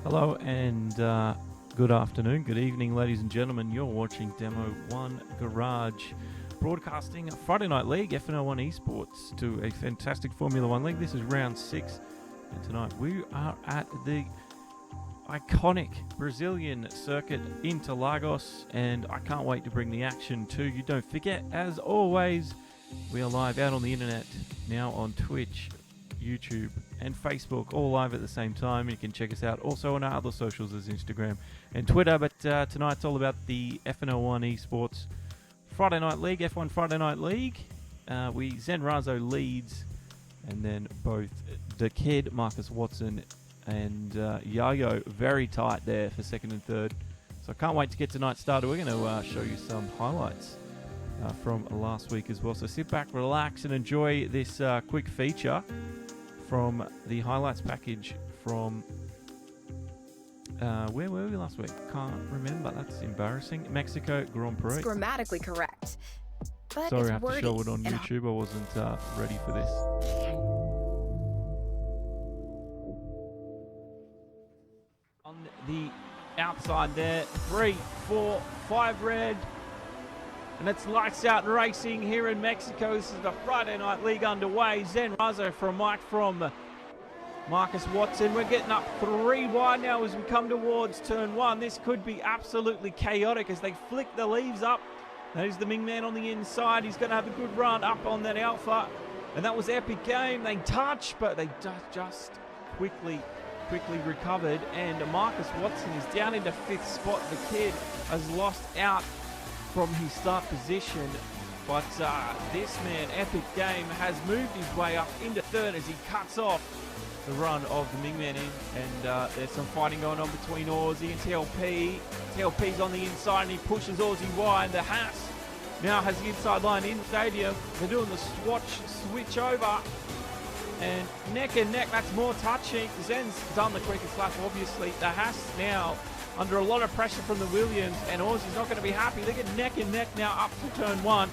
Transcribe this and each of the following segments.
Hello and good afternoon, good evening, ladies and gentlemen. You're watching Demo 1 Garage, broadcasting Friday Night League, FNL1 Esports, to a fantastic Formula 1 league. This is round 6, and tonight we are at the iconic Brazilian circuit, Interlagos, and I can't wait to bring the action to you. Don't forget, as always, we are live out on the internet, now on Twitch, YouTube and Facebook, all live at the same time. You can check us out also on our other socials as Instagram and Twitter, but tonight's all about the FNL1 Esports Friday Night League, F1 Friday Night League. Zen Razo leads, and then both DaKid, Marcus Watson and Yayo very tight there for second and third. So I can't wait to get tonight started. We're going to show you some highlights from last week as well. So sit back, relax and enjoy this quick feature from the highlights package from, where were we last week? Can't remember, that's embarrassing. Mexico Grand Prix. It's grammatically correct, but sorry, it's I have wordy to show it on YouTube. I wasn't ready for this. On the outside there, 3, 4, 5 red. And it's lights out racing here in Mexico. This is the Friday Night League underway. Zen Razo for a mic from Marcus Watson. We're getting up 3 wide now as we come towards turn 1. This could be absolutely chaotic as they flick the leaves up. There's the Ming Man on the inside. He's going to have a good run up on that Alpha. And that was epic game. They touch, but they just quickly recovered. And Marcus Watson is down into 5th spot. The kid has lost out from his start position, but this man, epic game, has moved his way up into 3rd as he cuts off the run of the Ming Man in, and there's some fighting going on between Aussie and TLP. TLP's on the inside and he pushes Aussie wide. The Haas now has the inside line in stadium. They're doing the switch over, and neck, that's more touching. Zen's done the quickest lap, obviously. The Haas now under a lot of pressure from the Williams, and Aussie's not going to be happy. They get neck and neck now up to turn 1.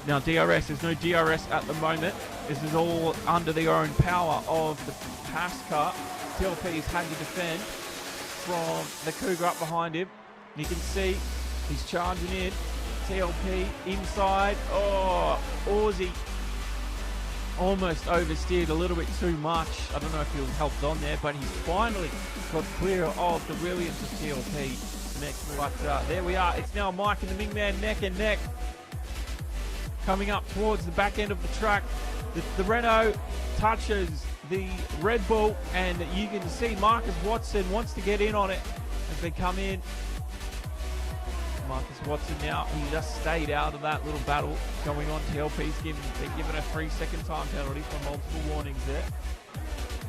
Now DRS, there's no DRS at the moment. This is all under the own power of the pass car. TLP's had to defend from the Cougar up behind him. You can see he's charging in. TLP inside. Oh, Aussie almost oversteered a little bit too much. I don't know if he was helped on there, but he's finally got clear of the Williams of TLP next. But there we are. It's now Mike and the Ming Man neck and neck. Coming up towards the back end of the track. The Renault touches the Red Bull, and you can see Marcus Watson wants to get in on it as they come in. Marcus Watson now, he just stayed out of that little battle going on. TLP's given a 3-second time penalty for multiple warnings there,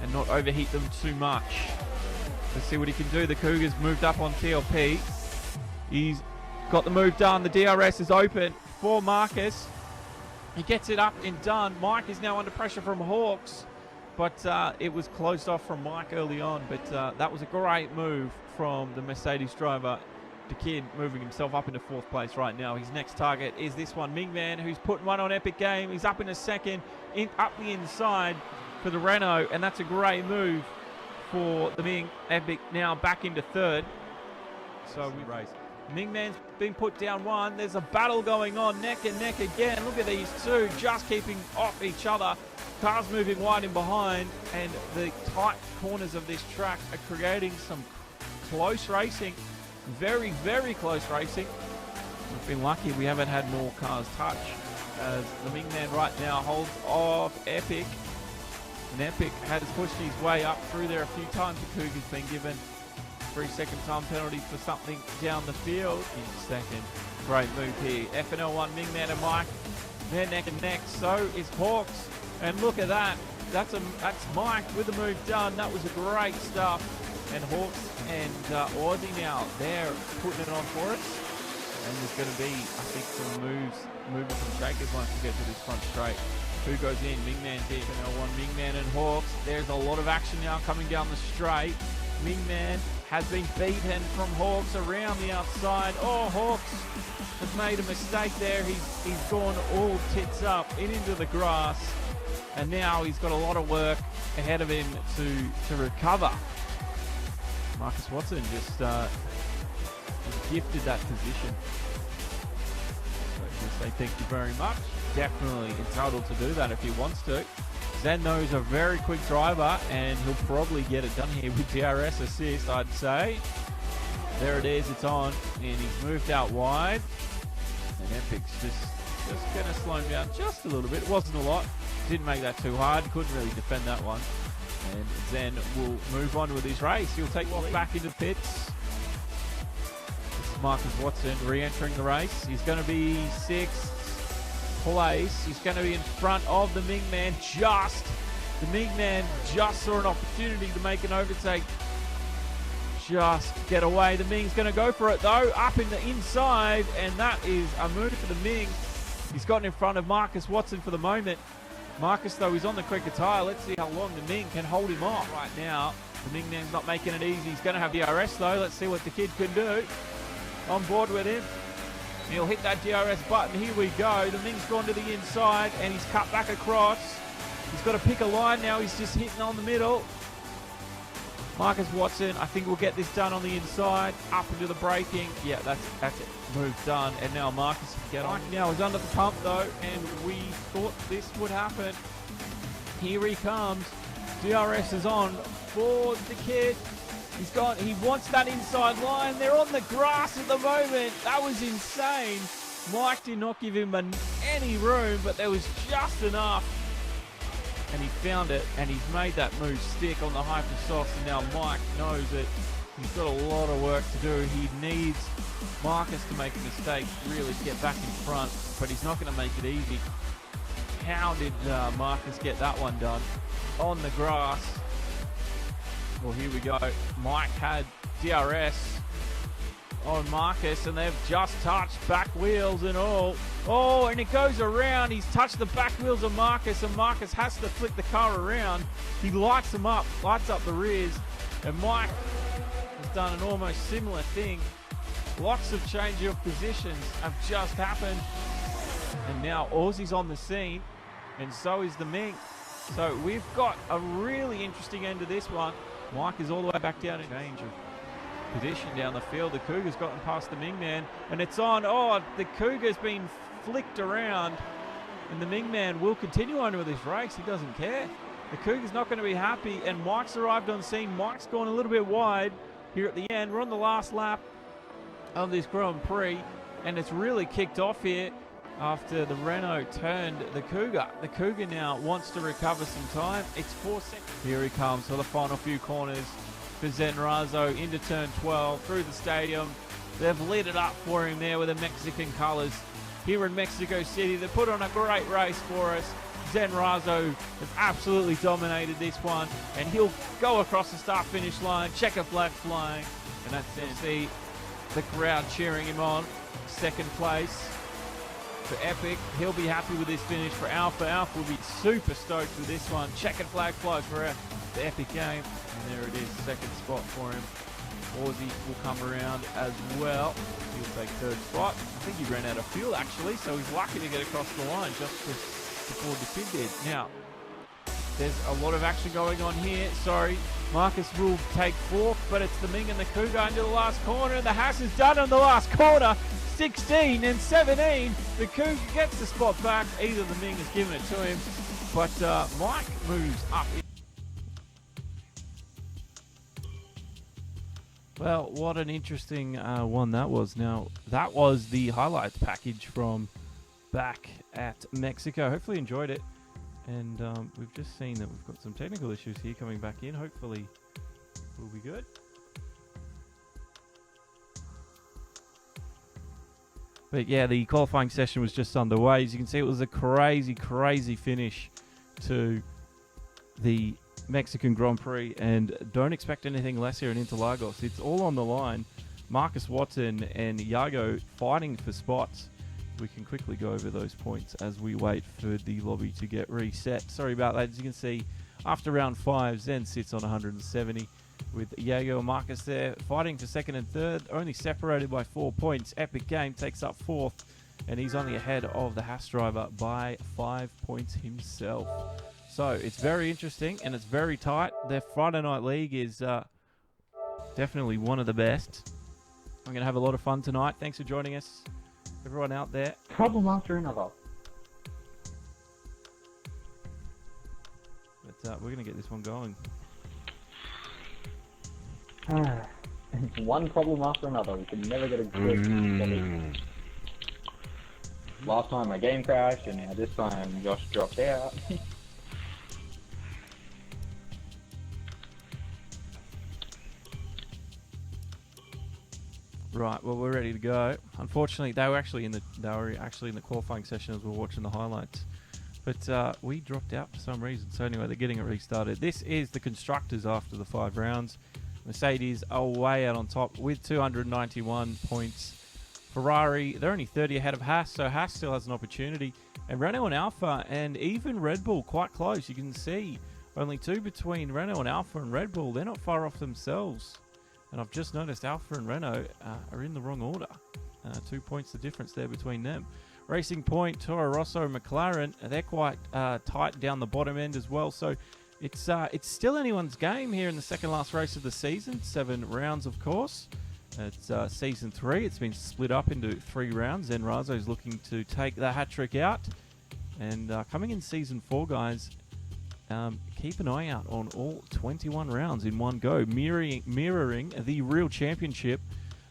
and not overheat them too much. Let's see what he can do. The Cougars moved up on TLP. He's got the move done. The DRS is open for Marcus. He gets it up and done. Mike is now under pressure from Hawks, but it was closed off from Mike early on. But that was a great move from the Mercedes driver. DaKid moving himself up into 4th place right now. His next target is this one, Ming Man, who's putting one on Epic Game. He's up in a 2nd, up the inside for the Renault, and that's a great move for the Ming. Epic now back into 3rd. So we race. Ming Man's been put down 1. There's a battle going on, neck and neck again. Look at these two just keeping off each other. Cars moving wide in behind, and the tight corners of this track are creating some close racing. Very, very close racing. We've been lucky we haven't had more cars touch, as the Ming Man right now holds off Epic. And Epic has pushed his way up through there a few times. The Cougar's been given 3-second time penalty for something down the field in 2nd. Great move here. FNL1, Ming Man and Mike, they're neck and neck. So is Hawks. And look at that. That's Mike with the move done. That was a great stuff. And Hawks and Aussie now, they're putting it on for us. And there's going to be, I think, some moving from shakers once we get to this front straight. Who goes in? Ming Man's in. FNL1, Ming Man and Hawks. There's a lot of action now coming down the straight. Ming Man has been beaten from Hawks around the outside. Oh, Hawks has made a mistake there. He's gone all tits up into the grass. And now he's got a lot of work ahead of him to recover. Marcus Watson just gifted that position. So just say thank you very much. Definitely entitled to do that if he wants to. Zen, though, is a very quick driver, and he'll probably get it done here with DRS assist, I'd say. There it is, it's on, and he's moved out wide. And Epic's just going to slow him down just a little bit. It wasn't a lot. Didn't make that too hard. Couldn't really defend that one. And Zen will move on with his race. He'll take off back into pits. This is Marcus Watson re-entering the race. He's going to be 6th place. He's going to be in front of the Ming Man just. The Ming Man just saw an opportunity to make an overtake. Just get away. The Ming's going to go for it though. Up in the inside, and that is a move for the Ming. He's gotten in front of Marcus Watson for the moment. Marcus, though, is on the quicker tyre. Let's see how long the Ming can hold him off. Right now, the Ming Man's not making it easy. He's going to have DRS, though. Let's see what DaKid can do. On board with him. He'll hit that DRS button. Here we go. The Ming's gone to the inside, and he's cut back across. He's got to pick a line now. He's just hitting on the middle. Marcus Watson, I think we'll get this done on the inside. Up into the braking. Yeah, that's it. Move done. And now Marcus can get on. Now he's under the pump, though, and we thought this would happen. Here he comes. DRS is on for DaKid. He wants that inside line. They're on the grass at the moment. That was insane. Mike did not give him any room, but there was just enough. And he found it, and he's made that move stick on the hypersofts, and now Mike knows it. He's got a lot of work to do. He needs Marcus to make a mistake, really get back in front, but he's not going to make it easy. How did Marcus get that one done? On the grass. Well, here we go. Mike had DRS on Marcus, and they've just touched back wheels and all. Oh, and it goes around. He's touched the back wheels of Marcus, and Marcus has to flick the car around. He lights them up, lights up the rears, and Mike has done an almost similar thing. Lots of change of positions have just happened, and now Aussie's on the scene, and so is the Ming. So we've got a really interesting end to this one. Mike is all the way back down in change of position down the field. The Cougar's gotten past the Ming Man, and it's on. Oh, the Cougar's been flicked around, and the Ming Man will continue on with this race. He doesn't care. The Cougar's not going to be happy, and Mike's arrived on scene. Mike's gone a little bit wide here at the end. We're on the last lap of this Grand Prix, and it's really kicked off here after the Renault turned the Cougar. The Cougar now wants to recover some time. It's 4 seconds. Here he comes for the final few corners for Zenrazo into turn 12 through the stadium. They've lit it up for him there with the Mexican colors here in Mexico City. They put on a great race for us. Zenrazo has absolutely dominated this one, and he'll go across the start-finish line, checker flag flying, and that's it. See the crowd cheering him on. Second place for Epic. He'll be happy with this finish. For Alpha, Alpha will be super stoked with this one. Checkered flag fly for the Epic game. And there it is, second spot for him. Aussie will come around as well. He'll take third spot. I think he ran out of fuel actually, so he's lucky to get across the line just before DaKid did. Now, there's a lot of action going on here. Sorry, Marcus will take fourth, but it's the Ming and the Cougar into the last corner. The Haas is done on the last corner. 16 and 17. The Cougar gets the spot back. Either the Ming has given it to him, but Mike moves up. Well, what an interesting one that was. Now, that was the highlights package from back at Mexico. Hopefully you enjoyed it. And we've just seen that we've got some technical issues here coming back in. Hopefully we'll be good. But yeah, the qualifying session was just underway. As you can see, it was a crazy, crazy finish to the Mexican Grand Prix, and don't expect anything less here in Interlagos. It's all on the line. Marcus Watson and Yayo fighting for spots. We can quickly go over those points as we wait for the lobby to get reset. Sorry about that. As you can see, after round 5, Zen sits on 170 with Yayo and Marcus there fighting for second and third, only separated by 4 points. Epic Game takes up fourth, and he's only ahead of the Haas driver by 5 points himself. So it's very interesting and it's very tight. Their Friday Night League is Definitely one of the best. I'm going to have a lot of fun tonight. Thanks for joining us, everyone out there. Problem after another. But we're going to get this one going. One problem after another. We can never get a good Last time my game crashed, and now this time Josh dropped out. Right, well, we're ready to go. Unfortunately, they were actually in the qualifying session as we were watching the highlights. But we dropped out for some reason. So anyway, they're getting it restarted. This is the constructors after the 5 rounds. Mercedes are way out on top with 291 points. Ferrari, they're only 30 ahead of Haas, so Haas still has an opportunity. And Renault and Alpha and even Red Bull quite close. You can see only 2 between Renault and Alpha and Red Bull. They're not far off themselves. And I've just noticed Alpha and Renault are in the wrong order. 2 points the difference there between them. Racing Point, Toro Rosso, and McLaren, they're quite tight down the bottom end as well. So it's still anyone's game here in the second last race of the season. 7 rounds, of course. It's season 3. It's been split up into 3 rounds. Zenrazo's looking to take the hat-trick out. And coming in season 4, guys, keep an eye out on all 21 rounds in one go, mirroring the real championship.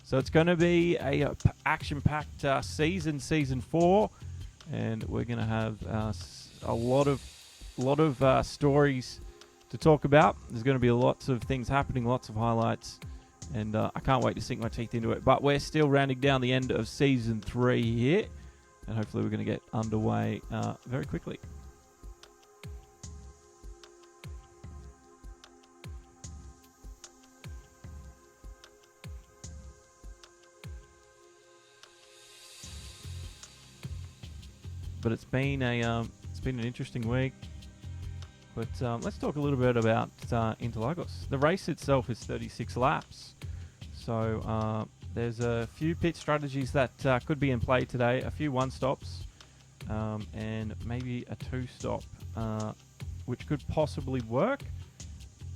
So it's going to be a action-packed season 4, and we're going to have a lot of stories to talk about. There's going to be lots of things happening, lots of highlights, and I can't wait to sink my teeth into it. But we're still rounding down the end of season 3 here, and hopefully we're going to get underway very quickly. But it's been an interesting week. But let's talk a little bit about Interlagos. The race itself is 36 laps, so there's a few pit strategies that could be in play today. A few 1-stops and maybe a 2-stop, which could possibly work.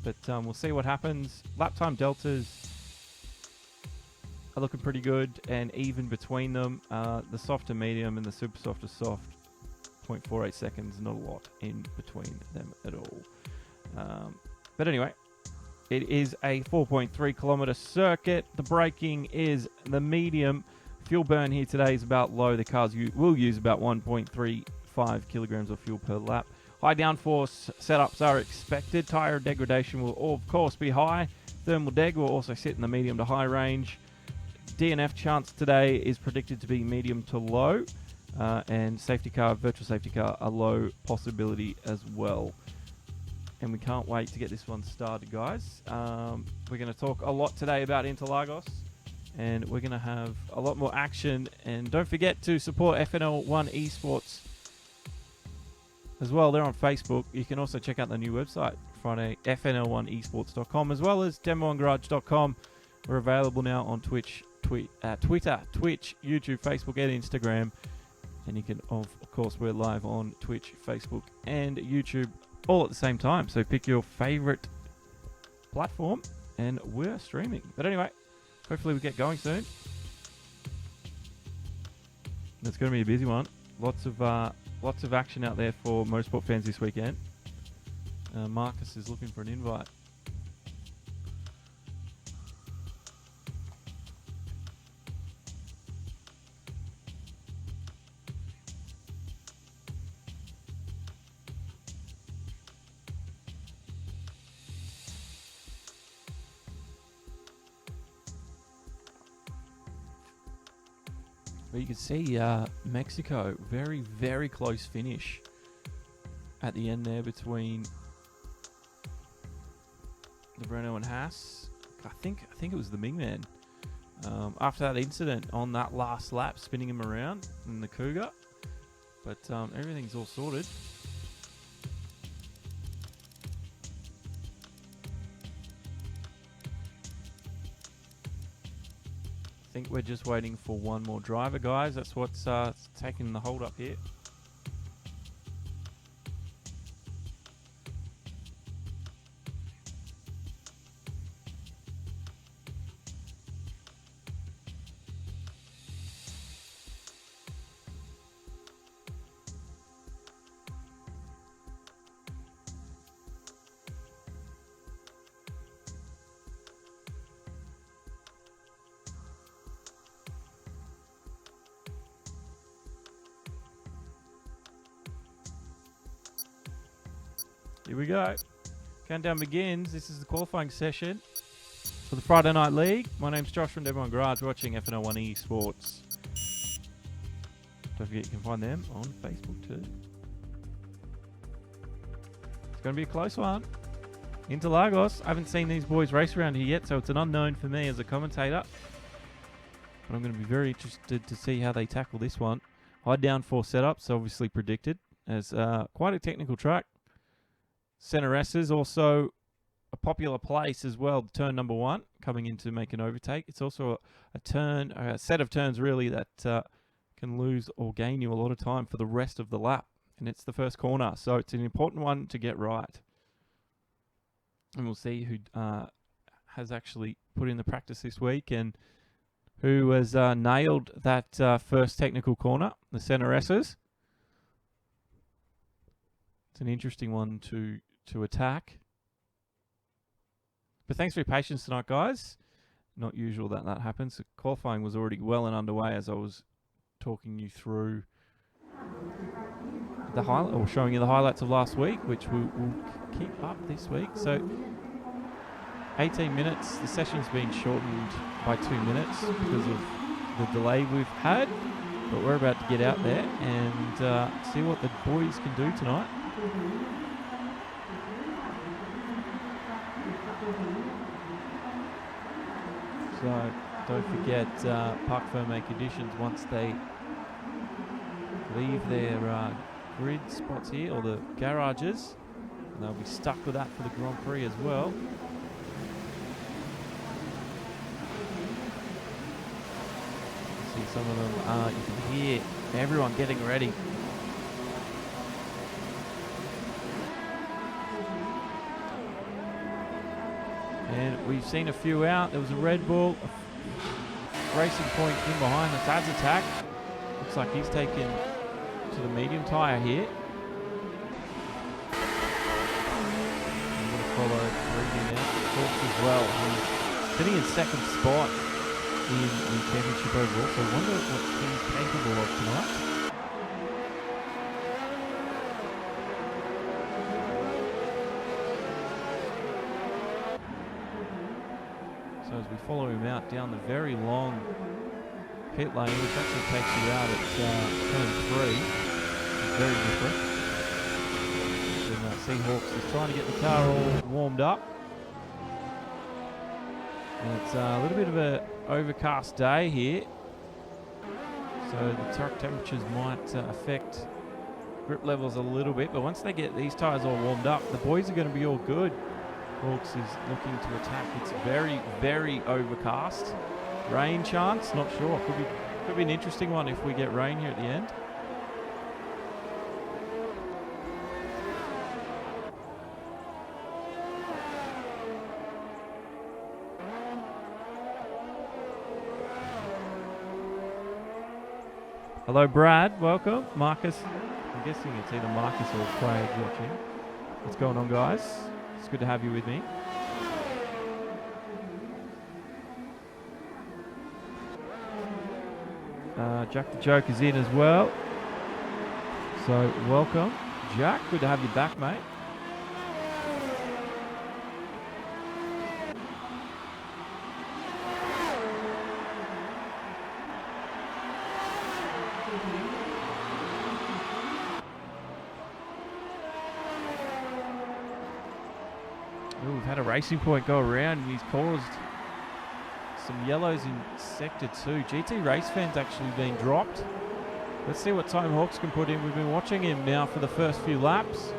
But we'll see what happens. Lap time deltas are looking pretty good, and even between them, the soft to medium and the super soft to soft, 0.48 seconds, not a lot in between them at all. But anyway, it is a 4.3 kilometer circuit. The braking is the medium. Fuel burn here today is about low. The cars will use about 1.35 kilograms of fuel per lap. High downforce setups are expected. Tire degradation will of course be high. Thermal deg will also sit in the medium to high range. DNF chance today is predicted to be medium to low. And safety car, virtual safety car, a low possibility as well. And we can't wait to get this one started, guys. We're going to talk a lot today about Interlagos, and we're going to have a lot more action. And don't forget to support FNL1 Esports as well. They're on Facebook. You can also check out the new website, Friday, FNL1esports.com, as well as demoongarage.com. We're available now on Twitter, Twitch, YouTube, Facebook, and Instagram. And you can, of course, we're live on Twitch, Facebook, and YouTube all at the same time. So pick your favorite platform, and we're streaming. But anyway, hopefully we get going soon. It's going to be a busy one. Lots of action out there for motorsport fans this weekend. Marcus is looking for an invite. But you can see Mexico, very, very close finish at the end there between the Renault and Haas. I think it was the Ming Man. After that incident on that last lap, spinning him around in the Cougar. But everything's all sorted. I think we're just waiting for one more driver, guys. That's what's taking the hold up here. Here we go. Countdown begins. This is the qualifying session for the Friday Night League. My name's Josh from Devon Garage, watching FNL1 Esports. Don't forget you can find them on Facebook too. It's going to be a close one. Interlagos. I haven't seen these boys race around here yet, so it's an unknown for me as a commentator. But I'm going to be very interested to see how they tackle this one. High down four setups, obviously predicted, as quite a technical track. Center S's also a popular place as well, turn number one, coming in to make an overtake. It's also a set of turns really that can lose or gain you a lot of time for the rest of the lap. And it's the first corner, so it's an important one to get right. And we'll see who has actually put in the practice this week and who has nailed that first technical corner, the center S's. It's an interesting one to attack. But thanks for your patience tonight, guys. Not usual that happens. The qualifying was already well and underway as I was talking you through the highlight, or showing you the highlights of last week, which we'll keep up this week. So 18 minutes. The session's been shortened by 2 minutes because of the delay we've had. But we're about to get out there and see what the boys can do tonight. So don't forget Parc Ferme conditions once they leave their grid spots here, or the garages, and they'll be stuck with that for the Grand Prix as well. See some of them, you can hear everyone getting ready. And we've seen a few out. There was a Red Bull, a Racing Point in behind. That's Ad's attack. Looks like he's taken to the medium tyre here. I'm going to follow Prix now. Hawks as well. He's sitting in second spot in the championship overall, so I wonder what he's capable of tonight. So as we follow him out down the very long pit lane, which actually takes you out at turn 3. It's very different. And Seahawks is trying to get the car all warmed up. And it's a little bit of an overcast day here, so the track temperatures might affect grip levels a little bit, but once they get these tyres all warmed up, the boys are going to be all good. Hawks is looking to attack. It's very, very overcast. Rain chance, not sure. Could be an interesting one if we get rain here at the end. Hello, Brad. Welcome. Marcus. I'm guessing it's either Marcus or Craig watching. What's going on, guys? It's good to have you with me. Jack the Joke is in as well. So, welcome. Jack, good to have you back, mate. Ooh, we've had a Racing Point go around and he's caused some yellows in Sector 2. GT Race Fan's actually been dropped. Let's see what time Hawks can put in. We've been watching him now for the first few laps.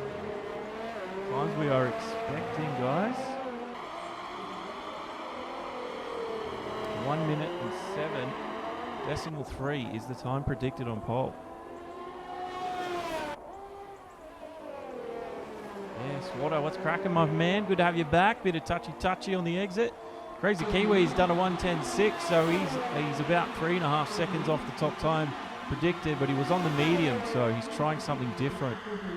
Times we are expecting, guys. 1 minute and 7.3 is the time predicted on pole. Yes, Watto, what's cracking, my man? Good to have you back. Bit of touchy on the exit. Crazy Kiwi's done a 1:10.6, so he's about 3.5 seconds off the top time predicted, but he was on the medium, so he's trying something different.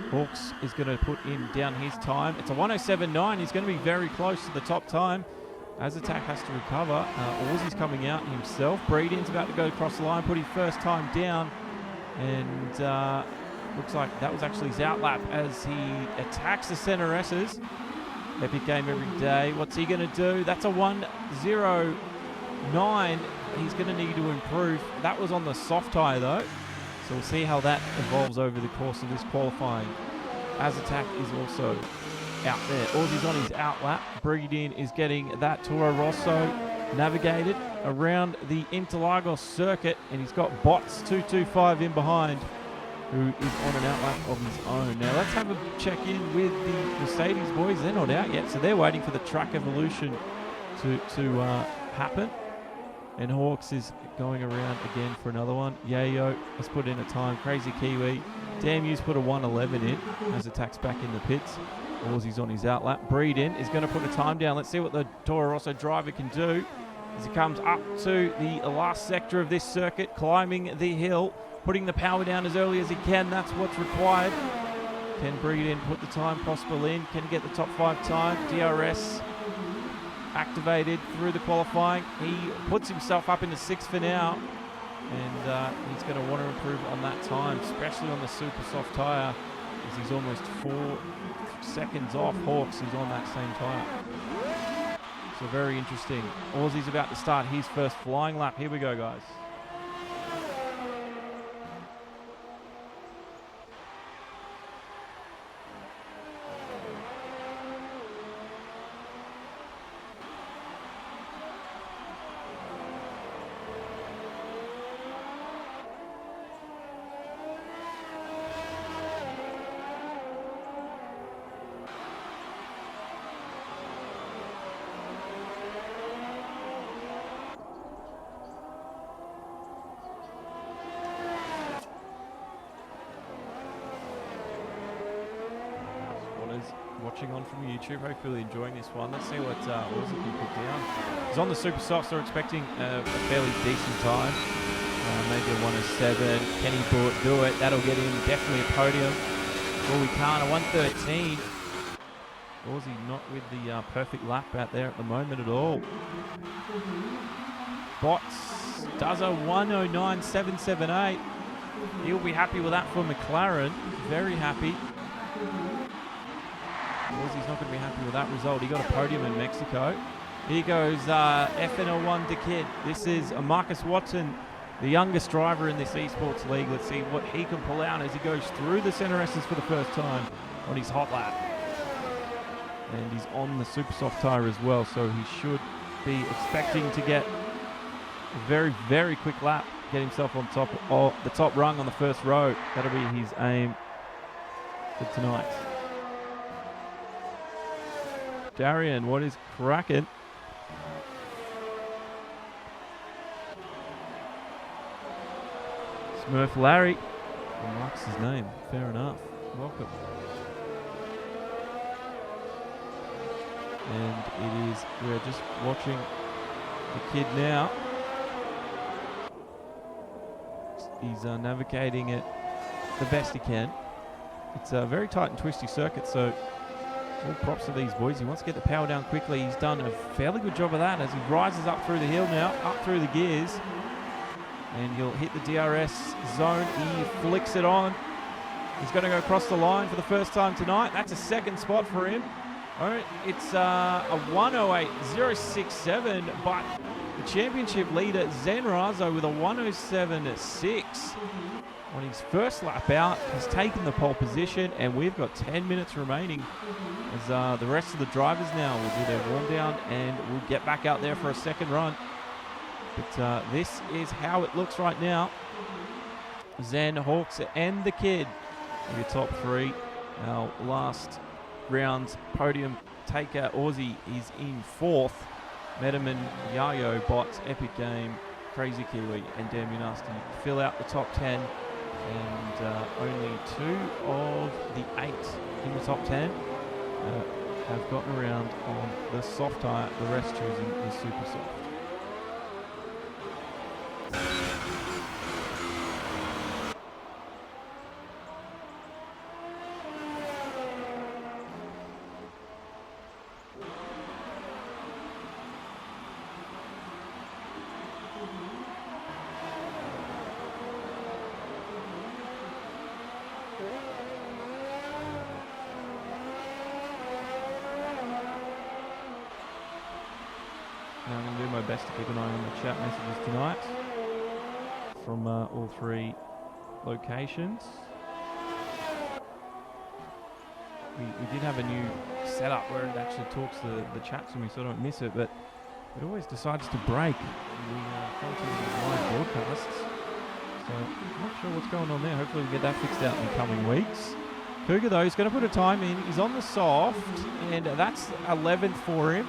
Hawks is going to put in down his time. It's a 1:07.9. He's going to be very close to the top time. As Attack has to recover, Aussie's coming out himself. Breeding's about to go across the line, put his first time down, and Looks like that was actually his outlap as he attacks the center S's. Epic game every day. What's he going to do? That's a 1:09. He's going to need to improve. That was on the soft tire though. So we'll see how that evolves over the course of this qualifying. As attack is also out there. Aussie's on his outlap. Breedin is getting that Toro Rosso navigated around the Interlagos circuit, and he's got Bots 225 in behind, who is on an outlap of his own. Now let's have a check in with the Mercedes boys. They're not out yet, so they're waiting for the track evolution to happen. And Hawks is going around again for another one. Yayo has put in a time. Crazy Kiwi. Damn You's put a 1:11 in as attacks back in the pits. Aussie's on his outlap. Breedin is going to put a time down. Let's see what the Toro Rosso driver can do as he comes up to the last sector of this circuit, climbing the hill, putting the power down as early as he can. That's what's required. Can Breedin put the time possible in? Can he get the top 5 time? DRS activated through the qualifying. He puts himself up into 6th for now, and he's going to want to improve on that time, especially on the super soft tyre, as he's almost 4 seconds off Hawks, who's on that same tyre. So very interesting. Aussie's about to start his first flying lap. Here we go, guys. Watching on from YouTube, hopefully enjoying this one. Let's see what Aussie can put down. He's on the super soft, so we're expecting a fairly decent time. Maybe a 1:07. Can he do it? That'll get him definitely a podium. Well, we can't. A 1:13. Aussie not with the perfect lap out there at the moment at all. Bots does a 1:09.778. He'll be happy with that for McLaren. Very happy. Aussie's not going to be happy with that result. He got a podium in Mexico. Here goes FNL1 DaKid. This is Marcus Watson, the youngest driver in this Esports league. Let's see what he can pull out as he goes through the center S's for the first time on his hot lap. And he's on the super soft tyre as well, so he should be expecting to get a very, very quick lap, get himself on top of the top rung on the first row. That'll be his aim for tonight. Darian, what is cracking? Smurf Larry. Well, Mark's his name. Fair enough. Welcome. And it is, we're just watching the kid now. He's navigating it the best he can. It's a very tight and twisty circuit, so all props to these boys. He wants to get the power down quickly. He's done a fairly good job of that as he rises up through the hill now, up through the gears. And he'll hit the DRS zone. He flicks it on. He's going to go across the line for the first time tonight. That's a second spot for him. It's a 1:08.067, but the championship leader, Zen Razo, with a 1:07.6 on his first lap out, has taken the pole position, and we've got 10 minutes remaining as the rest of the drivers now will do their warm down and we'll get back out there for a second run. But this is how it looks right now. Zen, Hawks, and the kid are your top 3. Our last round's podium taker, Aussie, is in 4th. Metaman, Yayo, Bots, Epic Game, Crazy Kiwi, and Damn You Nasty fill out the top 10. And only 2 of the 8 in the top 10 have gotten around on the soft tyre, the rest choosing the super soft. Now I'm going to do my best to keep an eye on the chat messages tonight from all three locations. We did have a new setup where it actually talks the chats and we so don't miss it, but it always decides to break the live broadcasts. So I'm not sure what's going on there. Hopefully we'll get that fixed out in the coming weeks. Cougar though, he's going to put a time in. He's on the soft, and that's 11th for him.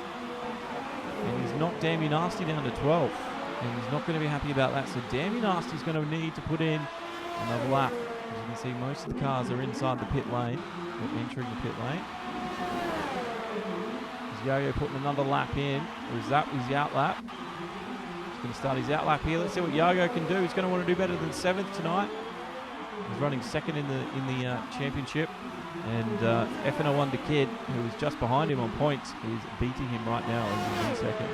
And he's knocked Damn Nasty down to 12th. And he's not going to be happy about that. So Damn Nasty's going to need to put in another lap. As you can see, most of the cars are inside the pit lane, or entering the pit lane. Is Yayo putting another lap in, or is that his out lap? He's going to start his out lap here. Let's see what Yayo can do. He's going to want to do better than 7th tonight. He's running 2nd in the championship, and FNL1 DaKid, who is just behind him on points, is beating him right now as he's in 2nd.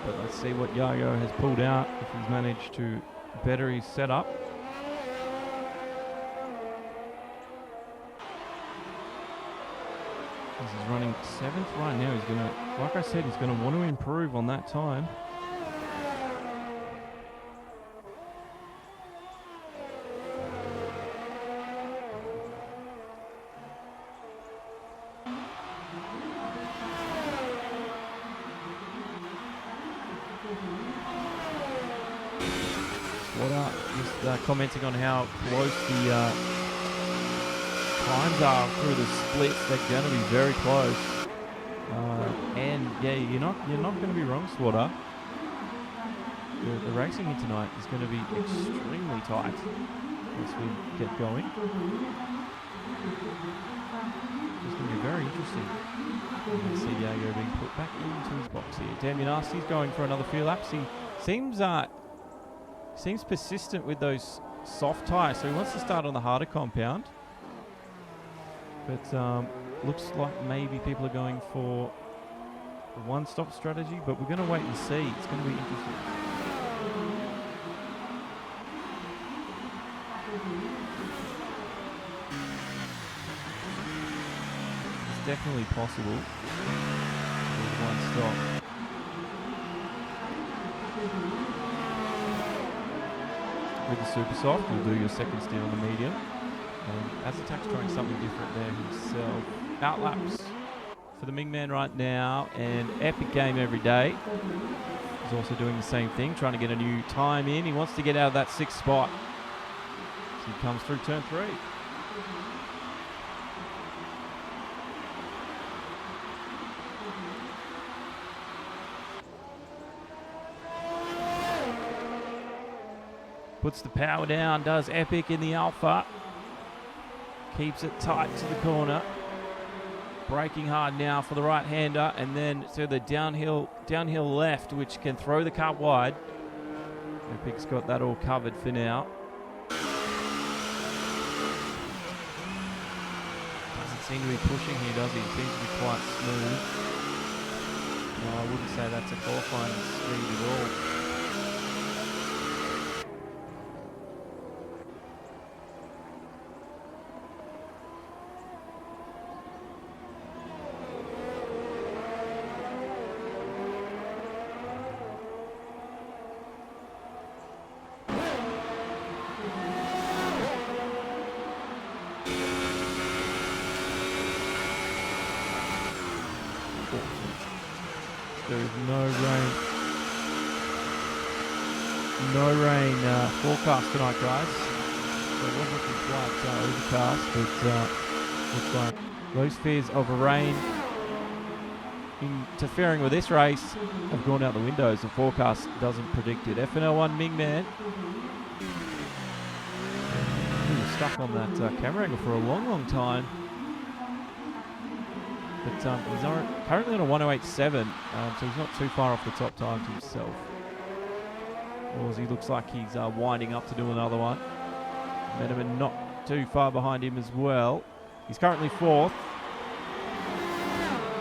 But let's see what Yayo has pulled out, if he's managed to better his setup. He's running 7th right now. He's going to, like I said, he's going to want to improve on that time. Just commenting on how close the times are through the splits. They're going to be very close. And yeah, you're not going to be wrong, Swatter. The racing here tonight is going to be extremely tight once we get going. It's going to be very interesting. You can see Yayo being put back into his box here. Damn Nasty's going for another few laps. He seems persistent with those soft tyres, so he wants to start on the harder compound. But looks like maybe people are going for a one-stop strategy, but we're going to wait and see. It's going to be interesting. It's definitely possible with one stop. With the super soft, you'll do your second steer on the medium. As Attack's trying something different there himself. Outlaps for the Ming Man right now, and Epic Game every day. He's also doing the same thing, trying to get a new time in. He wants to get out of that 6th spot. So he comes through turn 3. Puts the power down, does Epic in the Alpha. Keeps it tight to the corner. Braking hard now for the right-hander, and then to the downhill left, which can throw the car wide. Epic's got that all covered for now. Doesn't seem to be pushing here, does he? Seems to be quite smooth. No, I wouldn't say that's a qualifying speed at all. There is no rain forecast tonight, guys. So it was looking quite overcast, but looks like those fears of rain interfering with this race have gone out the windows. The forecast doesn't predict it. FNL1 Ming Man. He was stuck on that camera angle for a long time. But he's currently on a 1:08.7, so he's not too far off the top times himself. He looks like he's winding up to do another one. Metaman not too far behind him as well. He's currently 4th.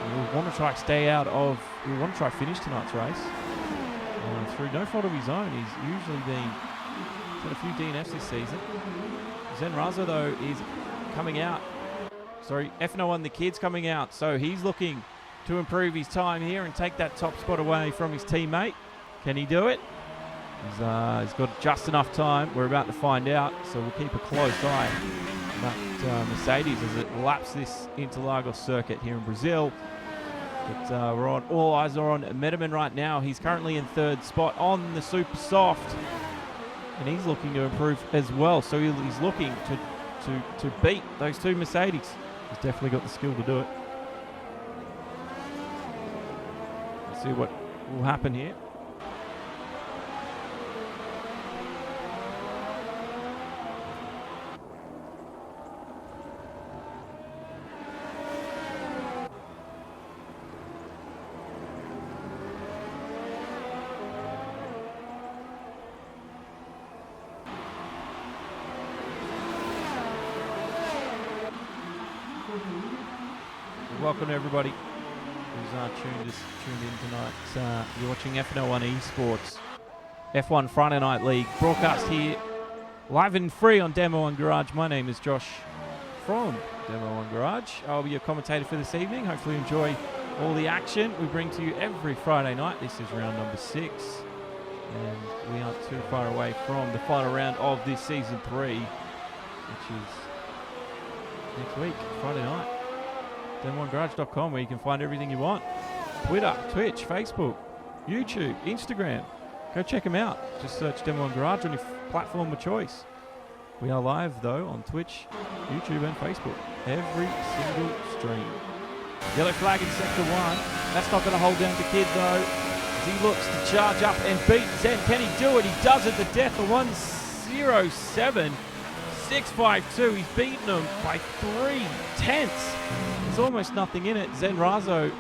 He want to try finish tonight's race. Through no fault of his own, he's usually had a few DNFs this season. Zen Razo, though, is coming out. Sorry, FNL1 DaKid's coming out, so he's looking to improve his time here and take that top spot away from his teammate. Can he do it? He's got just enough time. We're about to find out, so we'll keep a close eye on that Mercedes as it laps this Interlagos circuit here in Brazil. But all eyes are on Metaman right now. He's currently in third spot on the Super Soft, and he's looking to improve as well. So he's looking to beat those two Mercedes. He's definitely got the skill to do it. Let's see what will happen here. Welcome to everybody who's tuned in tonight. You're watching FNL1 Esports F1 Friday Night League broadcast here live and free on Demo 1 Garage. My name is Josh from Demo 1 Garage. I'll be your commentator for this evening. Hopefully you enjoy all the action we bring to you every Friday night. This is round number 6, and we aren't too far away from the final round of this season 3, which is next week, Friday night. Demo1garage.com, where you can find everything you want. Twitter, Twitch, Facebook, YouTube, Instagram. Go check them out. Just search Demo 1 Garage on your platform of choice. We are live, though, on Twitch, YouTube, and Facebook. Every single stream. Yellow flag in sector 1. That's not going to hold down DaKid, though, as he looks to charge up and beat Zen. Can he do it? He does it. The death of 1:07. 6.52. He's beaten him by 3/10. There's almost nothing in it. Zen Razo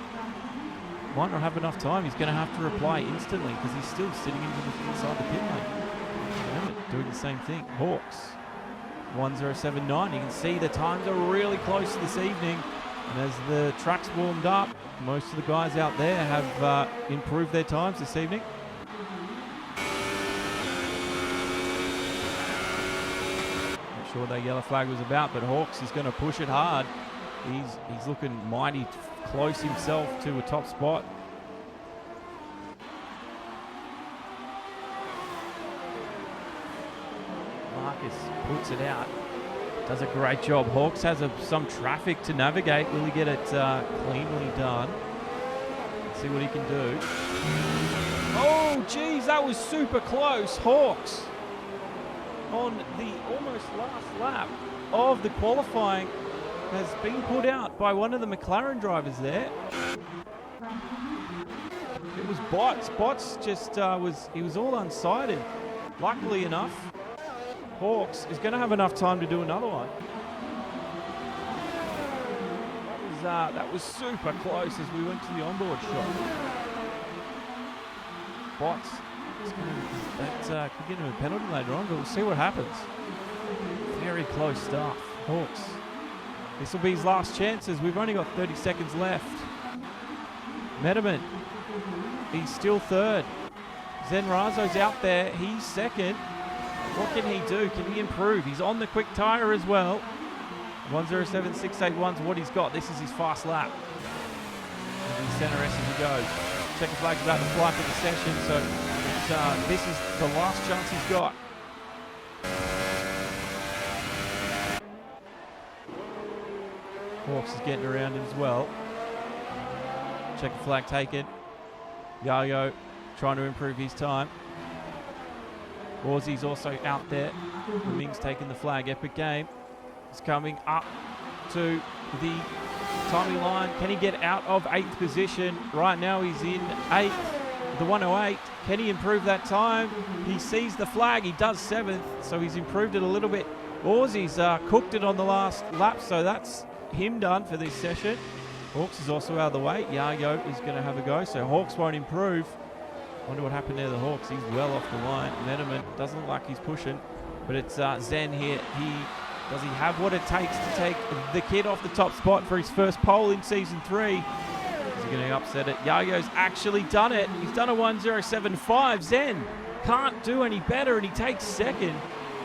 might not have enough time. He's going to have to reply instantly because he's still sitting inside the pit lane. Doing the same thing. Hawks 1:07.9. You can see the times are really close this evening. And as the track's warmed up, most of the guys out there have improved their times this evening. Sure that yellow flag was about, but Hawks is going to push it hard. He's looking mighty close himself to a top spot. Marcus puts it out. Does a great job. Hawks has some traffic to navigate. Will he get it cleanly done? Let's see what he can do. Oh, geez, that was super close. Hawks on the almost last lap of the qualifying has been put out by one of the McLaren drivers there. It was Bots. Bots just he was all unsighted. Luckily enough, Hawks is going to have enough time to do another one. That was super close as we went to the onboard shot. Bots. That could get him a penalty later on, but we'll see what happens. Very close stuff. Hawks. This will be his last chances. We've only got 30 seconds left. Metaman. He's still third. Zen Razo's out there. He's second. What can he do? Can he improve? He's on the quick tyre as well. 1:07.681's what he's got. This is his fast lap. And the center S as he goes. Checking flag's about to fly for the session, so this is the last chance he's got. Hawks is getting around him as well. Checker flag taken. Yayo trying to improve his time. Aussie's also out there. Ming's taking the flag. Epic game. He's coming up to the timing line. Can he get out of 8th position? Right now he's in 8th. The 1:08. Can he improve that time? He sees the flag. He does 7th, so he's improved it a little bit. Aussie's cooked it on the last lap, so that's him done for this session. Hawks is also out of the way. Yayo is going to have a go, so Hawks won't improve. Wonder what happened there, the Hawks. He's well off the line. Metaman doesn't look like he's pushing, but it's Zen here. Does he have what it takes to take DaKid off the top spot for his first pole in Season 3? He's he going to upset it? Yayo's actually done it. He's done a 1:07.5. Zen can't do any better, and he takes second.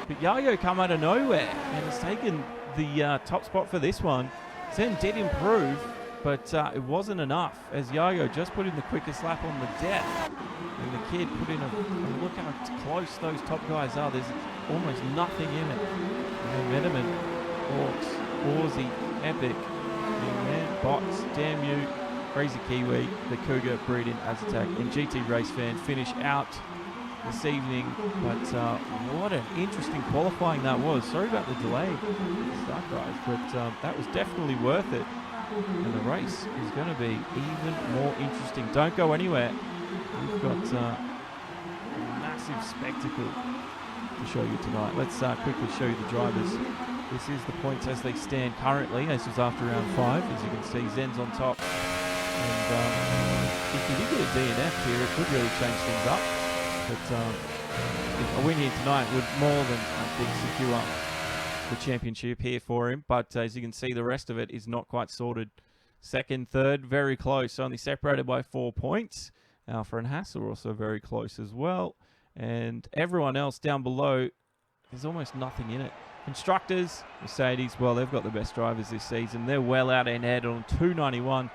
But Yayo come out of nowhere and has taken the top spot for this one. Zen did improve, but it wasn't enough, as Yayo just put in the quickest lap on the death. And the kid put in a look how close those top guys are. There's almost nothing in it. Metaman, Orcs, Aussie, Epic, Man, Bots, Damn You, Crazy Kiwi, the Cougar, Breeding, Azatec, and GT Race Fan finish out this evening. But what an interesting qualifying that was. Sorry about the delay, start guys, but that was definitely worth it. And the race is going to be even more interesting. Don't go anywhere. We've got a massive spectacle to show you tonight. Let's quickly show you the drivers. This is the points as they stand currently. This was after round 5. As you can see, Zen's on top. And if you did get a DNF here, it could really change things up. But a win here tonight would more than, I think, secure the championship here for him. But as you can see, the rest of it is not quite sorted. Second, third, very close. Only separated by 4 points. Alpha and Haas are also very close as well. And everyone else down below, there's almost nothing in it. Constructors, Mercedes, well, they've got the best drivers this season. They're well out ahead on 291.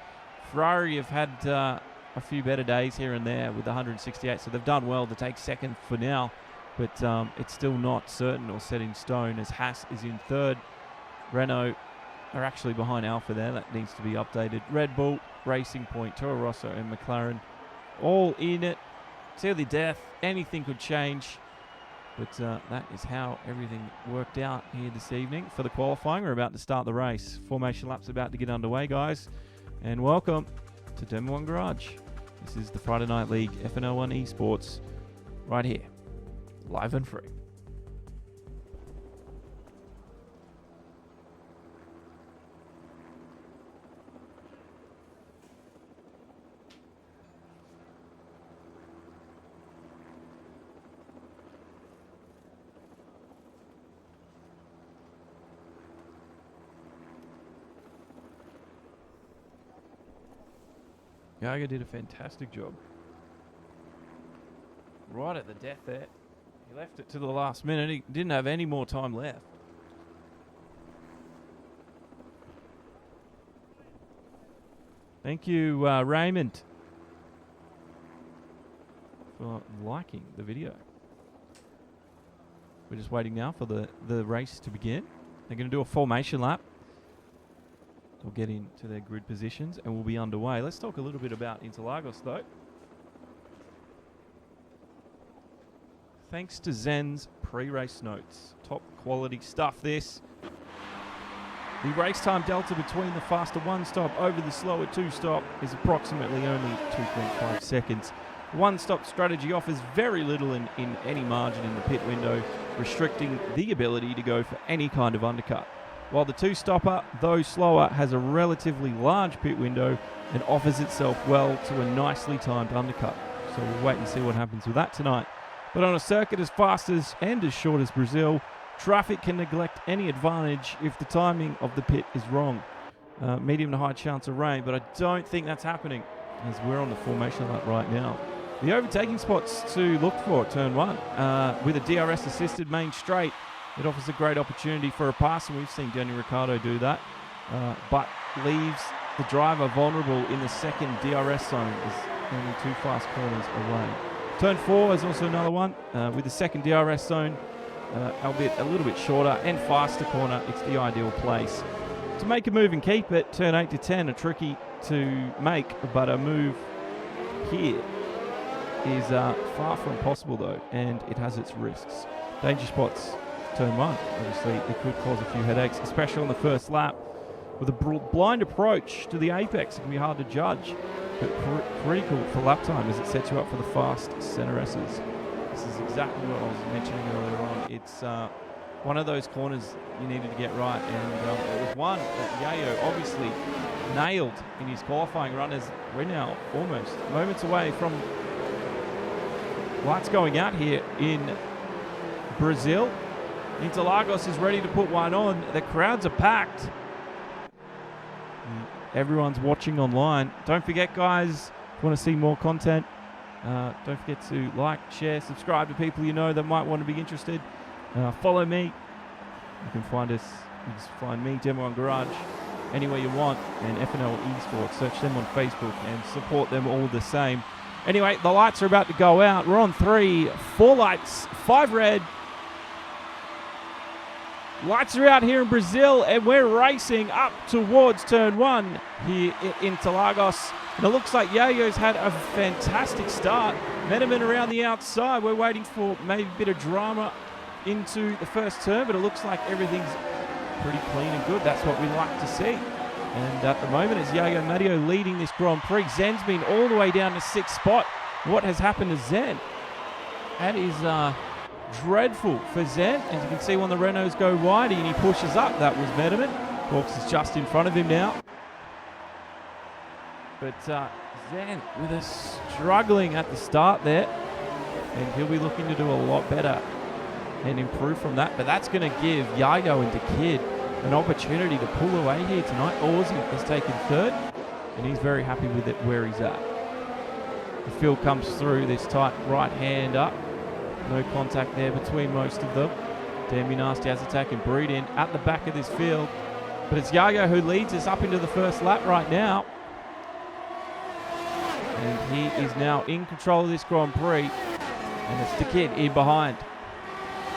Ferrari have had a few better days here and there with 168, so they've done well to take second for now. But it's still not certain or set in stone, as Haas is in third. Renault are actually behind Alpha there. That needs to be updated. Red Bull, Racing Point, Toro Rosso, and McLaren all in it till the death. Anything could change, but that is how everything worked out here this evening for the qualifying. We're about to start the race. Formation lap's about to get underway, guys, and welcome to Demo 1 Garage. This is the Friday Night League FNL1 Esports right here, live and free. Yayo did a fantastic job. Right at the death there. He left it to the last minute. He didn't have any more time left. Thank you, Raymond, for liking the video. We're just waiting now for the race to begin. They're going to do a formation lap. They'll get into their grid positions and we'll be underway. Let's talk a little bit about Interlagos, though. Thanks to Zen's pre-race notes. Top quality stuff, this. The race time delta between the faster 1 stop over the slower 2 stop is approximately only 2.5 seconds. 1 stop strategy offers very little in any margin in the pit window, restricting the ability to go for any kind of undercut. While the 2 stopper, though slower, has a relatively large pit window and offers itself well to a nicely timed undercut. So we'll wait and see what happens with that tonight. But on a circuit as fast as and as short as Brazil, traffic can neglect any advantage if the timing of the pit is wrong. Medium to high chance of rain, but I don't think that's happening as we're on the formation lap right now. The overtaking spots to look for at turn 1 with a DRS assisted main straight. It offers a great opportunity for a pass, and we've seen Daniel Ricciardo do that, but leaves the driver vulnerable in the second DRS zone as only 2 fast corners away. Turn 4 is also another one with the second DRS zone, albeit a little bit shorter and faster corner. It's the ideal place to make a move and keep it. Turn 8 to 10 are tricky to make, but a move here is far from possible though, and it has its risks. Danger spots. Turn 1, obviously, it could cause a few headaches, especially on the first lap. With a blind approach to the apex, it can be hard to judge, but critical for lap time as it sets you up for the fast center S's. This is exactly what I was mentioning earlier on. It's one of those corners you needed to get right, and it was one that Yayo obviously nailed in his qualifying run, as we're now almost moments away from lights going out here in Brazil. Interlagos is ready to put one on. The crowds are packed. everyone's watching online. Don't forget, guys, if you want to see more content, don't forget to like, share, subscribe to people you know that might want to be interested. Follow me. You can find us. You can find me, Demo and Garage, anywhere you want, and FNL Esports. Search them on Facebook and support them all the same. Anyway, the lights are about to go out. We're on 3, 4 lights, 5 red. Lights are out here in Brazil, and we're racing up towards turn 1 here in Interlagos. And it looks like Yayo's had a fantastic start. Metaman around the outside. We're waiting for maybe a bit of drama into the first turn, but it looks like everything's pretty clean and good. That's what we like to see. And at the moment, it's Yayo Mario leading this Grand Prix. Zen's been all the way down to 6th spot. What has happened to Zen? That is dreadful for Zen. As you can see, when the Renaults go wide and he pushes up, that was Metaman. Hawks is just in front of him now. But Zen with a struggling at the start there. And he'll be looking to do a lot better and improve from that. But that's going to give Yayo and DaKid an opportunity to pull away here tonight. Aussie has taken 3rd, and he's very happy with it where he's at. The field comes through this tight right hand up. No contact there between most of them. Damn Nasty has attacking Breed in at the back of this field. But it's Yayo who leads us up into the first lap right now. And he is now in control of this Grand Prix. And it's DaKid in behind.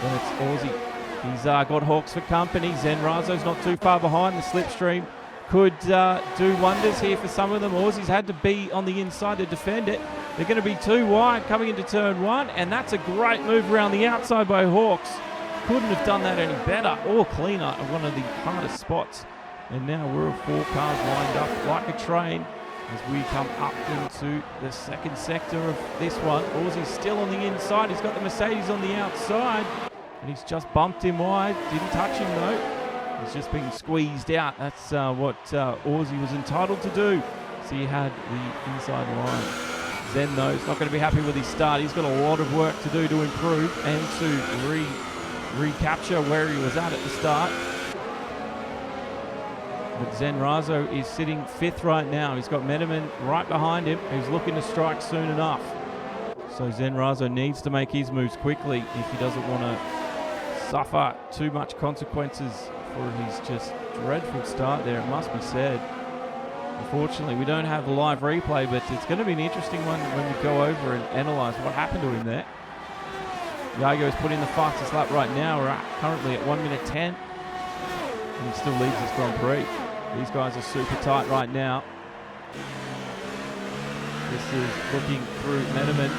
Then it's Aussie. He's got Hawks for company. Zen Razo's not too far behind. The slipstream could do wonders here for some of them. Aussie's had to be on the inside to defend it. They're going to be too wide coming into turn 1, and that's a great move around the outside by Hawks. Couldn't have done that any better or cleaner at one of the hardest spots. And now we're 4 cars lined up like a train as we come up into the second sector of this one. Aussie's still on the inside. He's got the Mercedes on the outside. And he's just bumped him wide. Didn't touch him though. He's just been squeezed out. That's what Aussie was entitled to do. So he had the inside line. Zen though is not going to be happy with his start. He's got a lot of work to do to improve and to recapture where he was at the start. But Zen Razo is sitting 5th right now. He's got Metaman right behind him, who's looking to strike soon enough. So Zen Razo needs to make his moves quickly if he doesn't want to suffer too much consequences for his just dreadful start there, it must be said. Unfortunately, we don't have the live replay, but it's going to be an interesting one when we go over and analyse what happened to him there. Yago's put in the fastest lap right now. We're currently at 1 minute 10, and he still leads this Grand Prix. These guys are super tight right now. This is looking through Metaman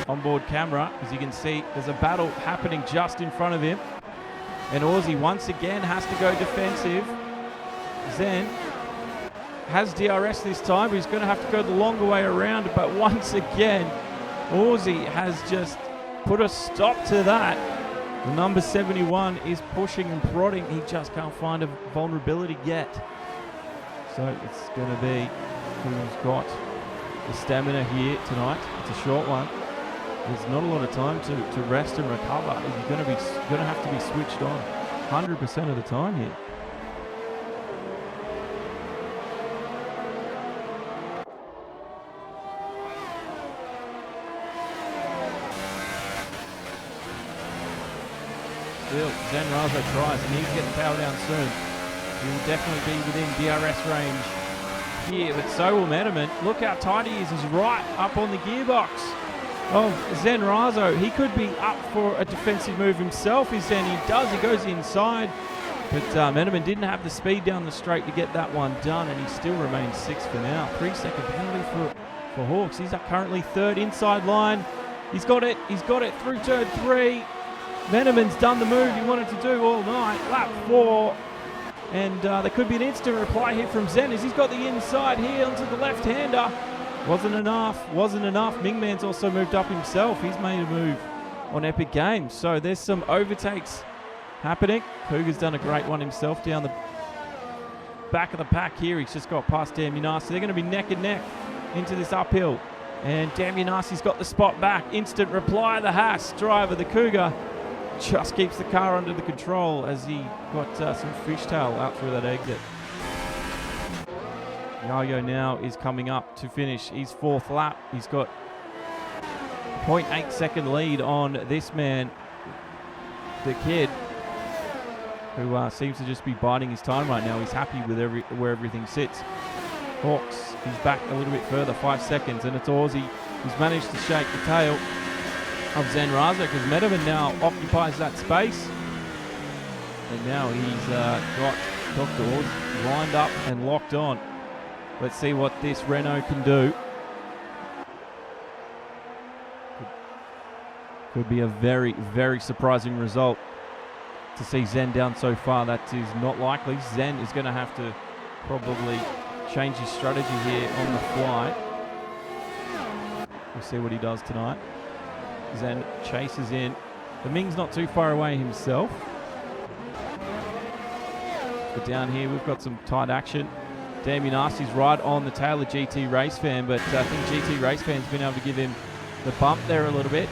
onboard camera. As you can see, there's a battle happening just in front of him. And Aussie once again has to go defensive. Zen has DRS this time, but he's going to have to go the longer way around. But once again, Aussie has just put a stop to that. The number 71 is pushing and prodding. He just can't find a vulnerability yet. So it's going to be who's got the stamina here tonight. It's a short one. There's not a lot of time to rest and recover. You're going to have to be switched on 100% of the time here. Still, Zen Razo tries. He needs to get the power down soon. He will definitely be within DRS range here, but so will Metaman. Look how tight he is. He's right up on the gearbox of Zen Razo. He could be up for a defensive move himself. He does. He goes inside. But Metaman didn't have the speed down the straight to get that one done, and he still remains 6th for now. 3-second penalty for Hawks. He's up currently 3rd inside line. He's got it. He's got it through turn 3. Metaman's done the move he wanted to do all night. Lap 4. And there could be an instant reply here from Zen as he's got the inside here onto the left-hander. Wasn't enough. Mingman's also moved up himself. He's made a move on Epic Games. So there's some overtakes happening. Cougar's done a great one himself down the back of the pack here. He's just got past Damn Yanasi. They're going to be neck and neck into this uphill. And Damn Yanasi's got the spot back. Instant reply. The Haas driver, the Cougar, just keeps the car under the control as he got some fishtail out through that exit. Yayo now is coming up to finish his 4th lap. He's got 0.8 second lead on this man, DaKid, who seems to just be biding his time right now. He's happy with where everything sits. Hawks, he's back a little bit further, 5 seconds, and it's Aussie who's managed to shake the tail of Zen Raza, because Metaman now occupies that space. And now he's got Dr. Aussie lined up and locked on. Let's see what this Renault can do. Could be a very, very surprising result to see Zen down so far. That is not likely. Zen is going to have to probably change his strategy here on the fly. We'll see what he does tonight. Zen chases in. The Ming's not too far away himself. But down here we've got some tight action. Damien Nasty's right on the tail of GT Race Fan, but I think GT Race Fan's been able to give him the bump there a little bit.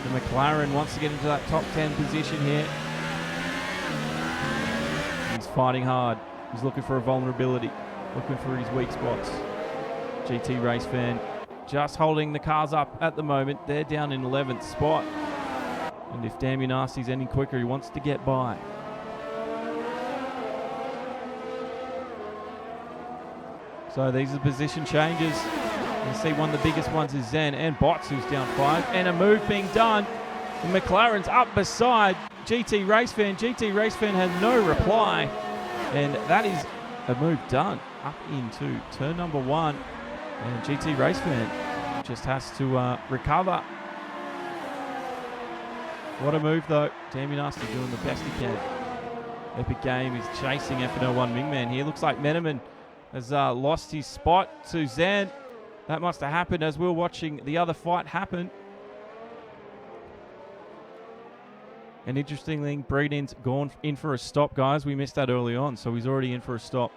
The McLaren wants to get into that top 10 position here. He's fighting hard. He's looking for a vulnerability, looking for his weak spots. GT Race Fan just holding the cars up at the moment. They're down in 11th spot. And if Damien Nasty's any quicker, he wants to get by. So these are position changes. You see one of the biggest ones is Zen and Bots, who's down 5. And a move being done. The McLaren's up beside GT Race Fan. GT Race Fan has no reply. And that is a move done up into turn number 1. And GT Race Fan just has to recover. What a move though. Damien Nasty doing the best he can. Epic Game is chasing FNL1 Mingman here. Looks like Meneman has lost his spot to Zen. That must have happened as we were watching the other fight happen. And interestingly, Breedin's gone in for a stop, guys. We missed that early on, so he's already in for a stop.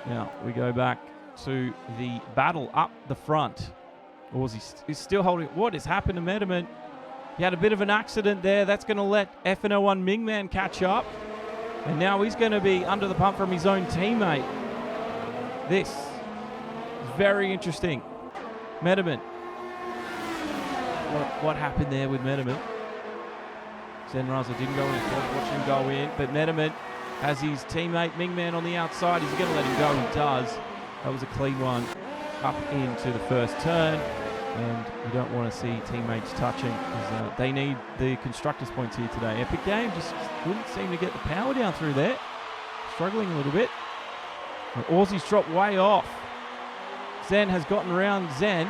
Now, we go back to the battle up the front. Aussie is still holding. What has happened to Metaman? He had a bit of an accident there. That's going to let FNL1 Mingman catch up. And now he's going to be under the pump from his own teammate. This is very interesting. Metaman. What happened there with Metaman? Zen Raza didn't go in. Watch him go in. But Metaman has his teammate Mingman on the outside. He's going to let him go. He does. That was a clean one up into the first turn. And you don't want to see teammates touching, because they need the constructors' points here today. Epic Game just couldn't seem to get the power down through there. Struggling a little bit. And Aussie's dropped way off. Zen has gotten around Zen.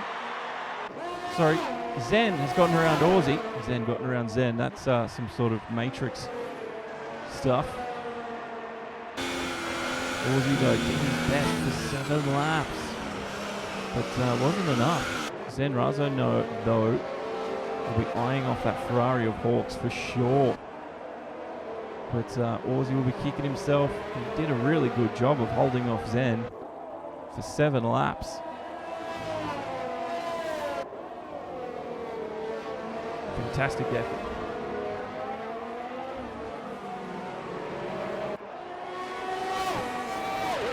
Sorry, Zen has gotten around Aussie. Zen gotten around Zen. That's some sort of Matrix stuff. Aussie though did his best for 7 laps. But wasn't enough. Zen Razo, though, will be eyeing off that Ferrari of Hawks for sure. But Aussie will be kicking himself. He did a really good job of holding off Zen for 7 laps. Fantastic effort.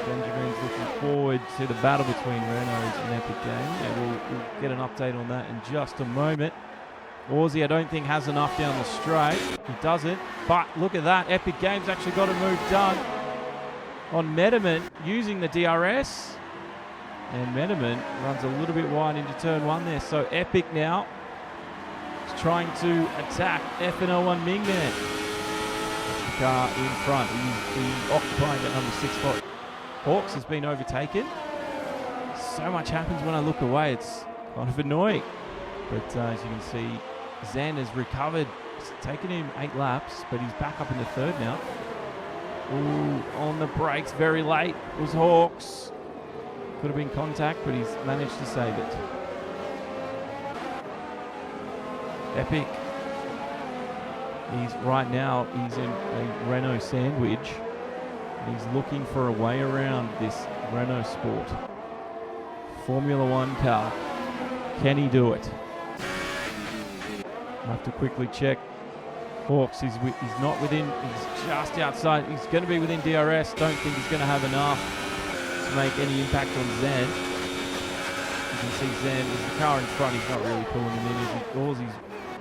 Benjamin's looking forward to the battle between Renault and Epic Game. And we'll get an update on that in just a moment. Aussie, I don't think, has enough down the straight. He doesn't. But look at that. Epic Game's actually got a move done on Metaman using the DRS. And Metaman runs a little bit wide into turn 1 there. So Epic now is trying to attack FNL1 Mingman. The car in front. He's occupying that number 6 spot. Hawks has been overtaken. So much happens when I look away. It's kind of annoying. But as you can see, Zen has recovered. It's taken him 8 laps, but he's back up in the 3rd now. Ooh, on the brakes very late was Hawks. Could have been contact, but he's managed to save it. Epic. He's right now, he's in a Renault sandwich. He's looking for a way around this Renault Sport. Formula 1 car. Can he do it? I have to quickly check Hawks, he's not within, he's just outside. He's going to be within DRS. Don't think he's going to have enough to make any impact on Zen. You can see Zen, there's the car in front, he's not really pulling him in. He's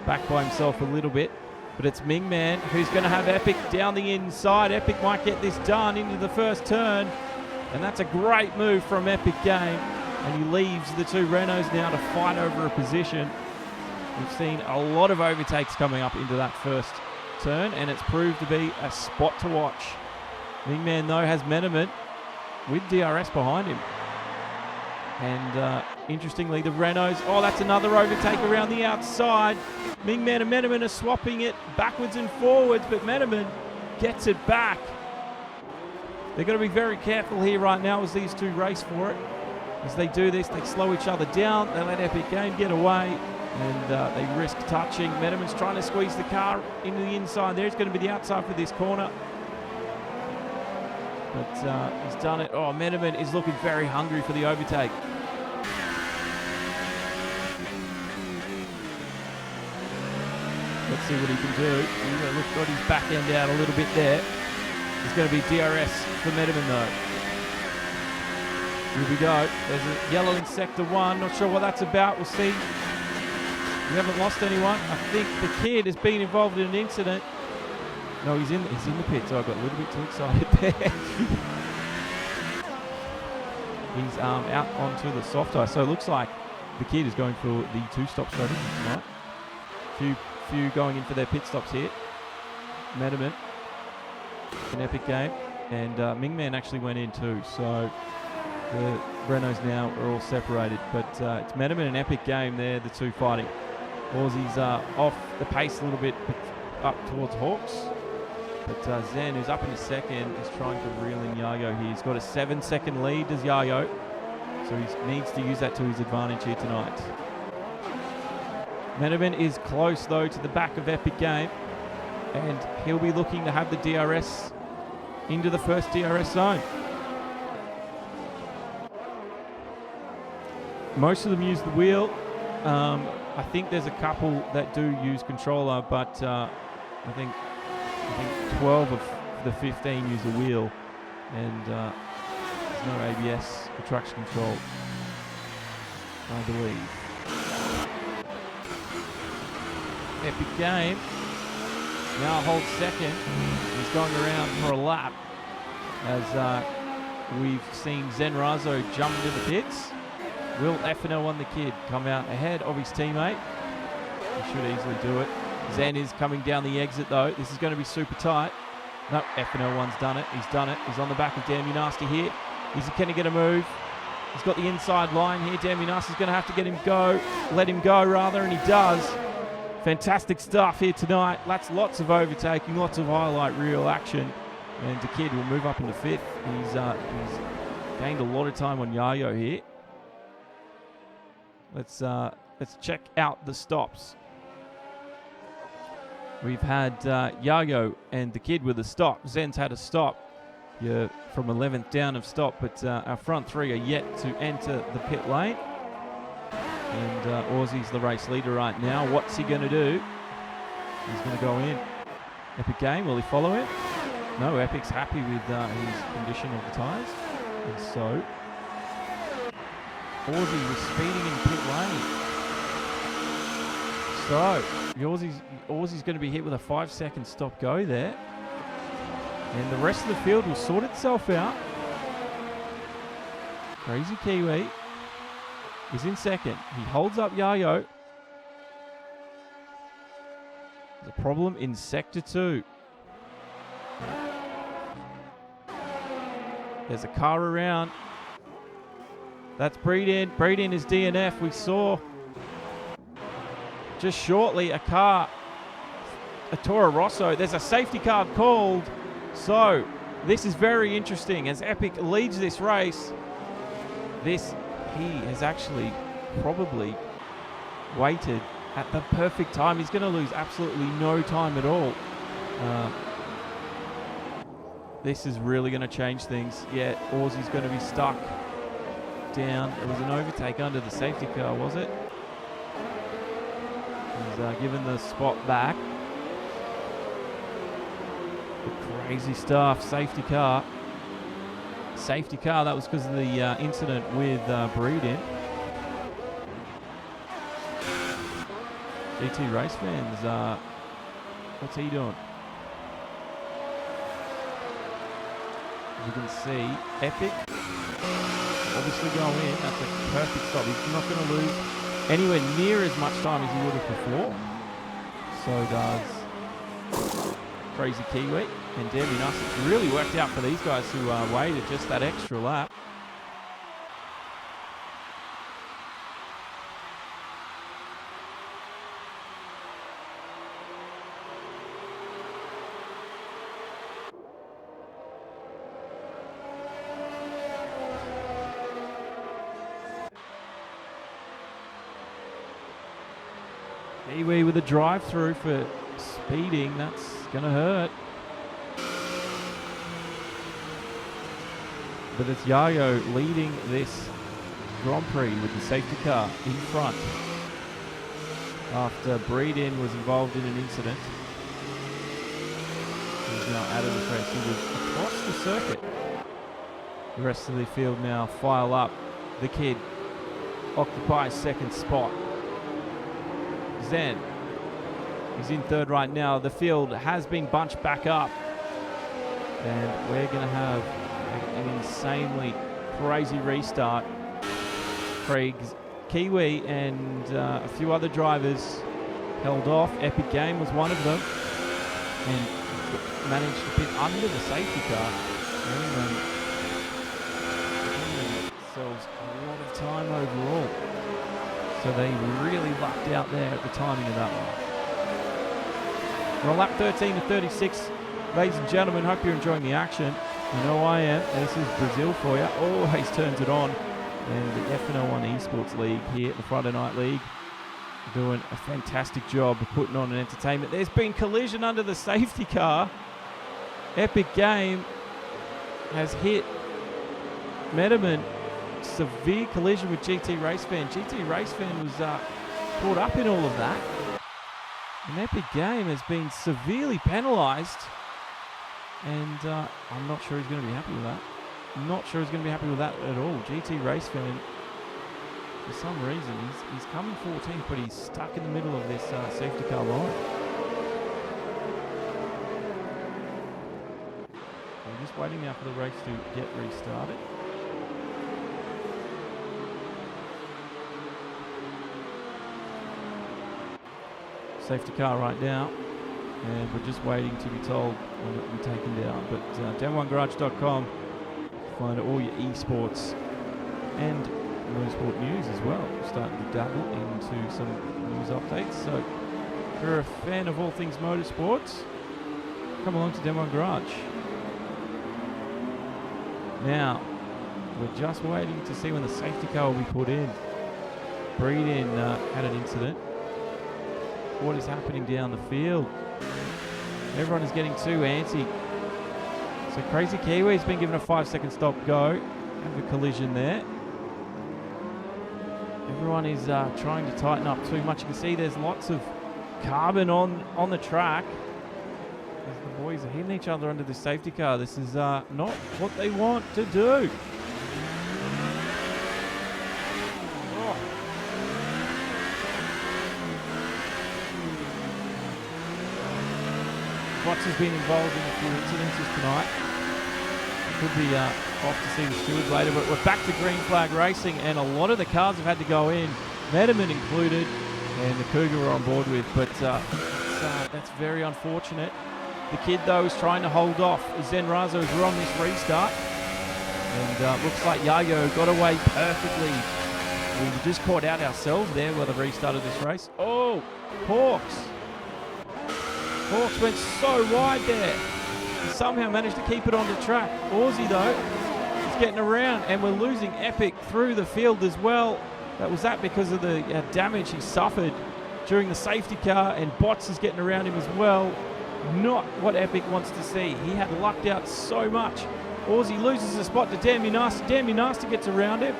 back by himself a little bit. But it's Mingman who's going to have Epic down the inside. Epic might get this done into the first turn. And that's a great move from Epic Game. And he leaves the two Renaults now to fight over a position. We've seen a lot of overtakes coming up into that first turn, and it's proved to be a spot to watch. Mingman, though, has Meneman with DRS behind him. And interestingly, the Renaults, oh, that's another overtake around the outside. Mingman and Meneman are swapping it backwards and forwards, but Meneman gets it back. They're going to be very careful here right now as these two race for it. As they do this, they slow each other down. They let Epic Game get away, and they risk touching. Meneman's trying to squeeze the car into the inside there. It's going to be the outside for this corner. But he's done it. Oh, Meneman is looking very hungry for the overtake. Let's see what he can do. He's got his back end out a little bit there. There's going to be DRS for Meneman though. Here we go. There's a yellow in Sector 1. Not sure what that's about. We'll see. We haven't lost anyone. I think the kid has been involved in an incident. No, he's in the pit, so I got a little bit too excited there. He's out onto the soft ice. So it looks like the kid is going for the two-stop strategy tonight. Few going in for their pit stops here. Meneman, an Epic Game, and Mingman actually went in too. So the Renaults now are all separated, but it's Meneman and Epic Game. They're the two fighting. Aussies off the pace a little bit, up towards Hawks. But Zen, who's up in a second, is trying to reel in Yayo here. He's got a 7-second lead, does Yayo. So he needs to use that to his advantage here tonight. Meneman is close, though, to the back of Epic Game. And he'll be looking to have the DRS into the first DRS zone. Most of them use the wheel. I think there's a couple that do use controller, but I think 12 of the 15 use a wheel, and there's no ABS or traction control, I believe. Epic Game now holds second. He's going around for a lap as we've seen Zen Razo jump into the pits. Will FNL1 the kid come out ahead of his teammate? He should easily do it. Zen is coming down the exit though. This is going to be super tight. No, FNL1's done it. He's done it. He's on the back of Damn You Nasty here. Can he get a move? He's got the inside line here. Damn You Nasty's going to have to let him go rather, and he does. Fantastic stuff here tonight. That's lots of overtaking, lots of highlight reel action. And DaKid will move up into fifth. He's gained a lot of time on Yayo here. Let's check out the stops. We've had Yayo and DaKid with a stop. Zen's had a stop. You're from 11th down of stop, but our front three are yet to enter the pit lane. And Aussie's the race leader right now. What's he going to do? He's going to go in. Epic Game, will he follow him? No, Epic's happy with his condition of the tyres. And so Aussie was speeding in pit lane. So Aussie's going to be hit with a 5-second stop go there. And the rest of the field will sort itself out. Crazy Kiwi is in second. He holds up Yayo. There's a problem in Sector 2. There's a car around. That's Breedin. Breedin is DNF. We saw just shortly a Toro Rosso. There's a safety car called. So this is very interesting as Epic leads this race. He has actually probably waited at the perfect time. He's going to lose absolutely no time at all. This is really going to change things. Yeah, Aussie's going to be stuck down. It was an overtake under the safety car, was it? He's given the spot back. Crazy stuff. Safety car. Safety car. That was because of the incident with Breeden. GT race fans. What's he doing? As you can see, Epic obviously going in. That's a perfect stop. He's not going to lose anywhere near as much time as he would have before. So does Crazy Kiwi and Debbie Nuss. It's really worked out for these guys who waited just that extra lap. Kiwi with a drive-through for speeding. That's going to hurt. But it's Yayo leading this Grand Prix with the safety car in front after Breeden was involved in an incident. He's now out of the race. He was across the circuit. The rest of the field now file up. The kid occupies second spot. Zen, he's in third right now. The field has been bunched back up, and we're going to have an insanely crazy restart. Krieg's Kiwi and a few other drivers held off. Epic Game was one of them, and managed to pit under the safety car. Giving themselves a lot of time overall. So they really lucked out there at the timing of that one. We're on lap 13 to 36. Ladies and gentlemen, hope you're enjoying the action. You know I am. This is Brazil for you. Always turns it on. And the FNL1 Esports League here at the Friday Night League, doing a fantastic job of putting on an entertainment. There's been collision under the safety car. Epic Game has hit Metaman. Severe collision with GT Race Fan. GT Race Fan was caught up in all of that. And Epic Game has been severely penalised. And I'm not sure he's going to be happy with that. I'm not sure he's going to be happy with that at all. GT Race Fan, for some reason, he's coming 14th, but he's stuck in the middle of this safety car line. We're just waiting now for the race to get restarted. Safety car right now, and we're just waiting to be told when it will be taken down. But den1garage.com, find all your esports and motorsport news as well. We're starting to dabble into some news updates. So if you're a fan of all things motorsports, come along to Den1 Garage. Now, we're just waiting to see when the safety car will be put in. Breeden had an incident. What is happening down the field? Everyone is getting too antsy. So Crazy Kiwi's been given a 5-second stop go. Have a collision there. Everyone is trying to tighten up too much. You can see there's lots of carbon on the track as the boys are hitting each other under the safety car. This is not what they want to do. Watts has been involved in a few incidences tonight. Could be off to see the stewards later, but we're back to green flag racing, and a lot of the cars have had to go in, Metaman included, and the Cougar we're on board with, but that's very unfortunate. The kid, though, is trying to hold off Zen Razo as we're on this restart, and looks like Yayo got away perfectly. We just caught out ourselves there while the restart of this race. Oh, Hawks. Hawks went so wide there. He somehow managed to keep it on the track. Aussie, though, is getting around, and we're losing Epic through the field as well. That was because of the damage he suffered during the safety car, and Bots is getting around him as well. Not what Epic wants to see. He had lucked out so much. Aussie loses a spot to Damn Nasty. Damn Nasty gets around him,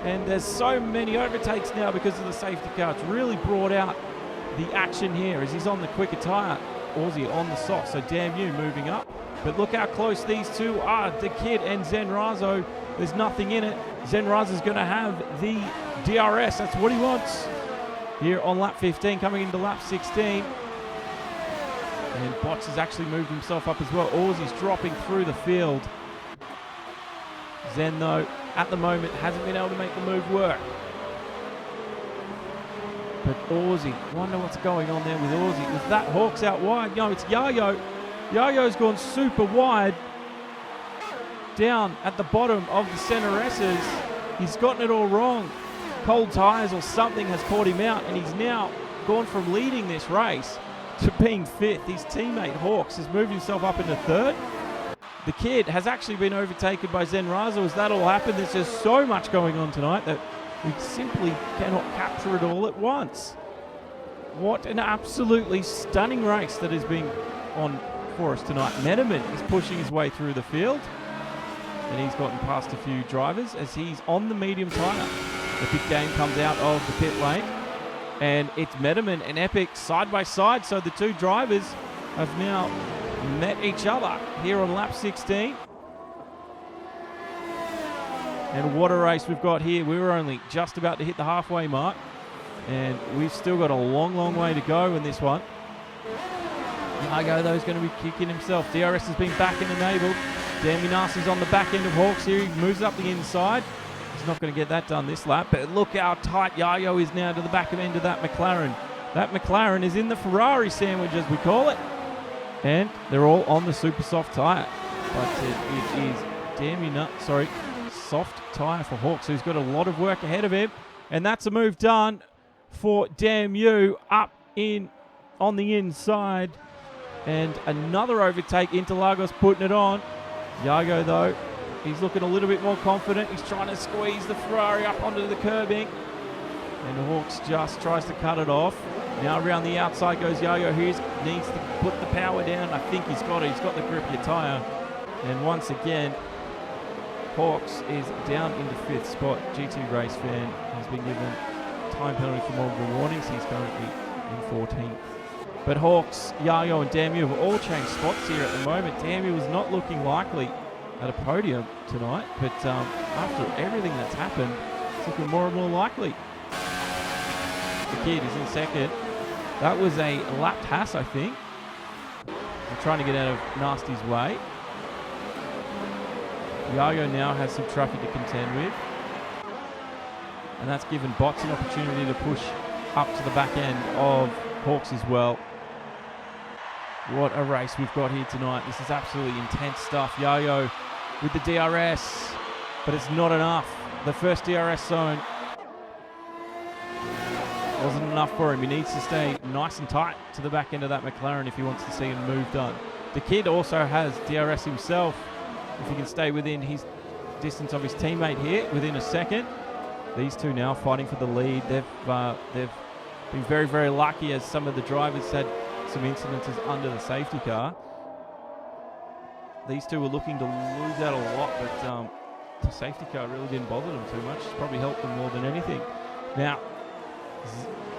and there's so many overtakes now because of the safety car. It's really brought out the action here as he's on the quicker tyre. Aussie on the soft, so Damn You moving up. But look how close these two are. DaKid and Zenrazo. There's nothing in it. Zenrazo's going to have the DRS. That's what he wants. Here on lap 15, coming into lap 16. And Bots has actually moved himself up as well. Aussie's dropping through the field. Zen, though, at the moment, hasn't been able to make the move work. But Aussie, wonder what's going on there with Aussie. Was that Hawks out wide? No, it's Yayo. Yayo's gone super wide. Down at the bottom of the center S's. He's gotten it all wrong. Cold tires or something has caught him out, and he's now gone from leading this race to being fifth. His teammate Hawks has moved himself up into third. DaKid has actually been overtaken by Zenrazo. As that all happened, there's just so much going on tonight that we simply cannot capture it all at once. What an absolutely stunning race that has been on for us tonight. Metaman is pushing his way through the field, and he's gotten past a few drivers as he's on the medium tire. The pit game comes out of the pit lane, and it's Metaman and Epic side by side, so the two drivers have now met each other here on lap 16. And what a race we've got here. We were only just about to hit the halfway mark, and we've still got a long, long way to go in this one. Yago, though, is going to be kicking himself. DRS has been back and enabled. Daminassi's on the back end of Hawks here. He moves up the inside. He's not going to get that done this lap, but look how tight Yayo is now to the back end of that McLaren. That McLaren is in the Ferrari sandwich, as we call it, and they're all on the super soft tyre. But it is soft tyre for Hawks, who's got a lot of work ahead of him, and that's a move done for Damn You up in on the inside, and another overtake. Interlagos putting it on. Yago, though, he's looking a little bit more confident. He's trying to squeeze the Ferrari up onto the curbing, and Hawks just tries to cut it off. Now around the outside goes Yayo, who needs to put the power down. I think he's got it. He's got the grippier tyre, and once again, Hawks is down into fifth spot. GT Race Fan has been given time penalty for multiple warnings. He's currently in 14th. But Hawks, Yayo and Damn You have all changed spots here at the moment. Damn You was not looking likely at a podium tonight, but after everything that's happened, it's looking more and more likely. DaKid is in second. That was a lapped Haas, I think. I'm trying to get out of Nasty's way. Yayo now has some traffic to contend with, and that's given Bots an opportunity to push up to the back end of Hawks as well. What a race we've got here tonight. This is absolutely intense stuff. Yayo with the DRS, but it's not enough. The first DRS zone wasn't enough for him. He needs to stay nice and tight to the back end of that McLaren if he wants to see a move done. DaKid also has DRS himself. If he can stay within his distance of his teammate here, within a second. These two now fighting for the lead. They've been very, very lucky, as some of the drivers had some incidences under the safety car. These two were looking to lose out a lot, but the safety car really didn't bother them too much. It's probably helped them more than anything. Now,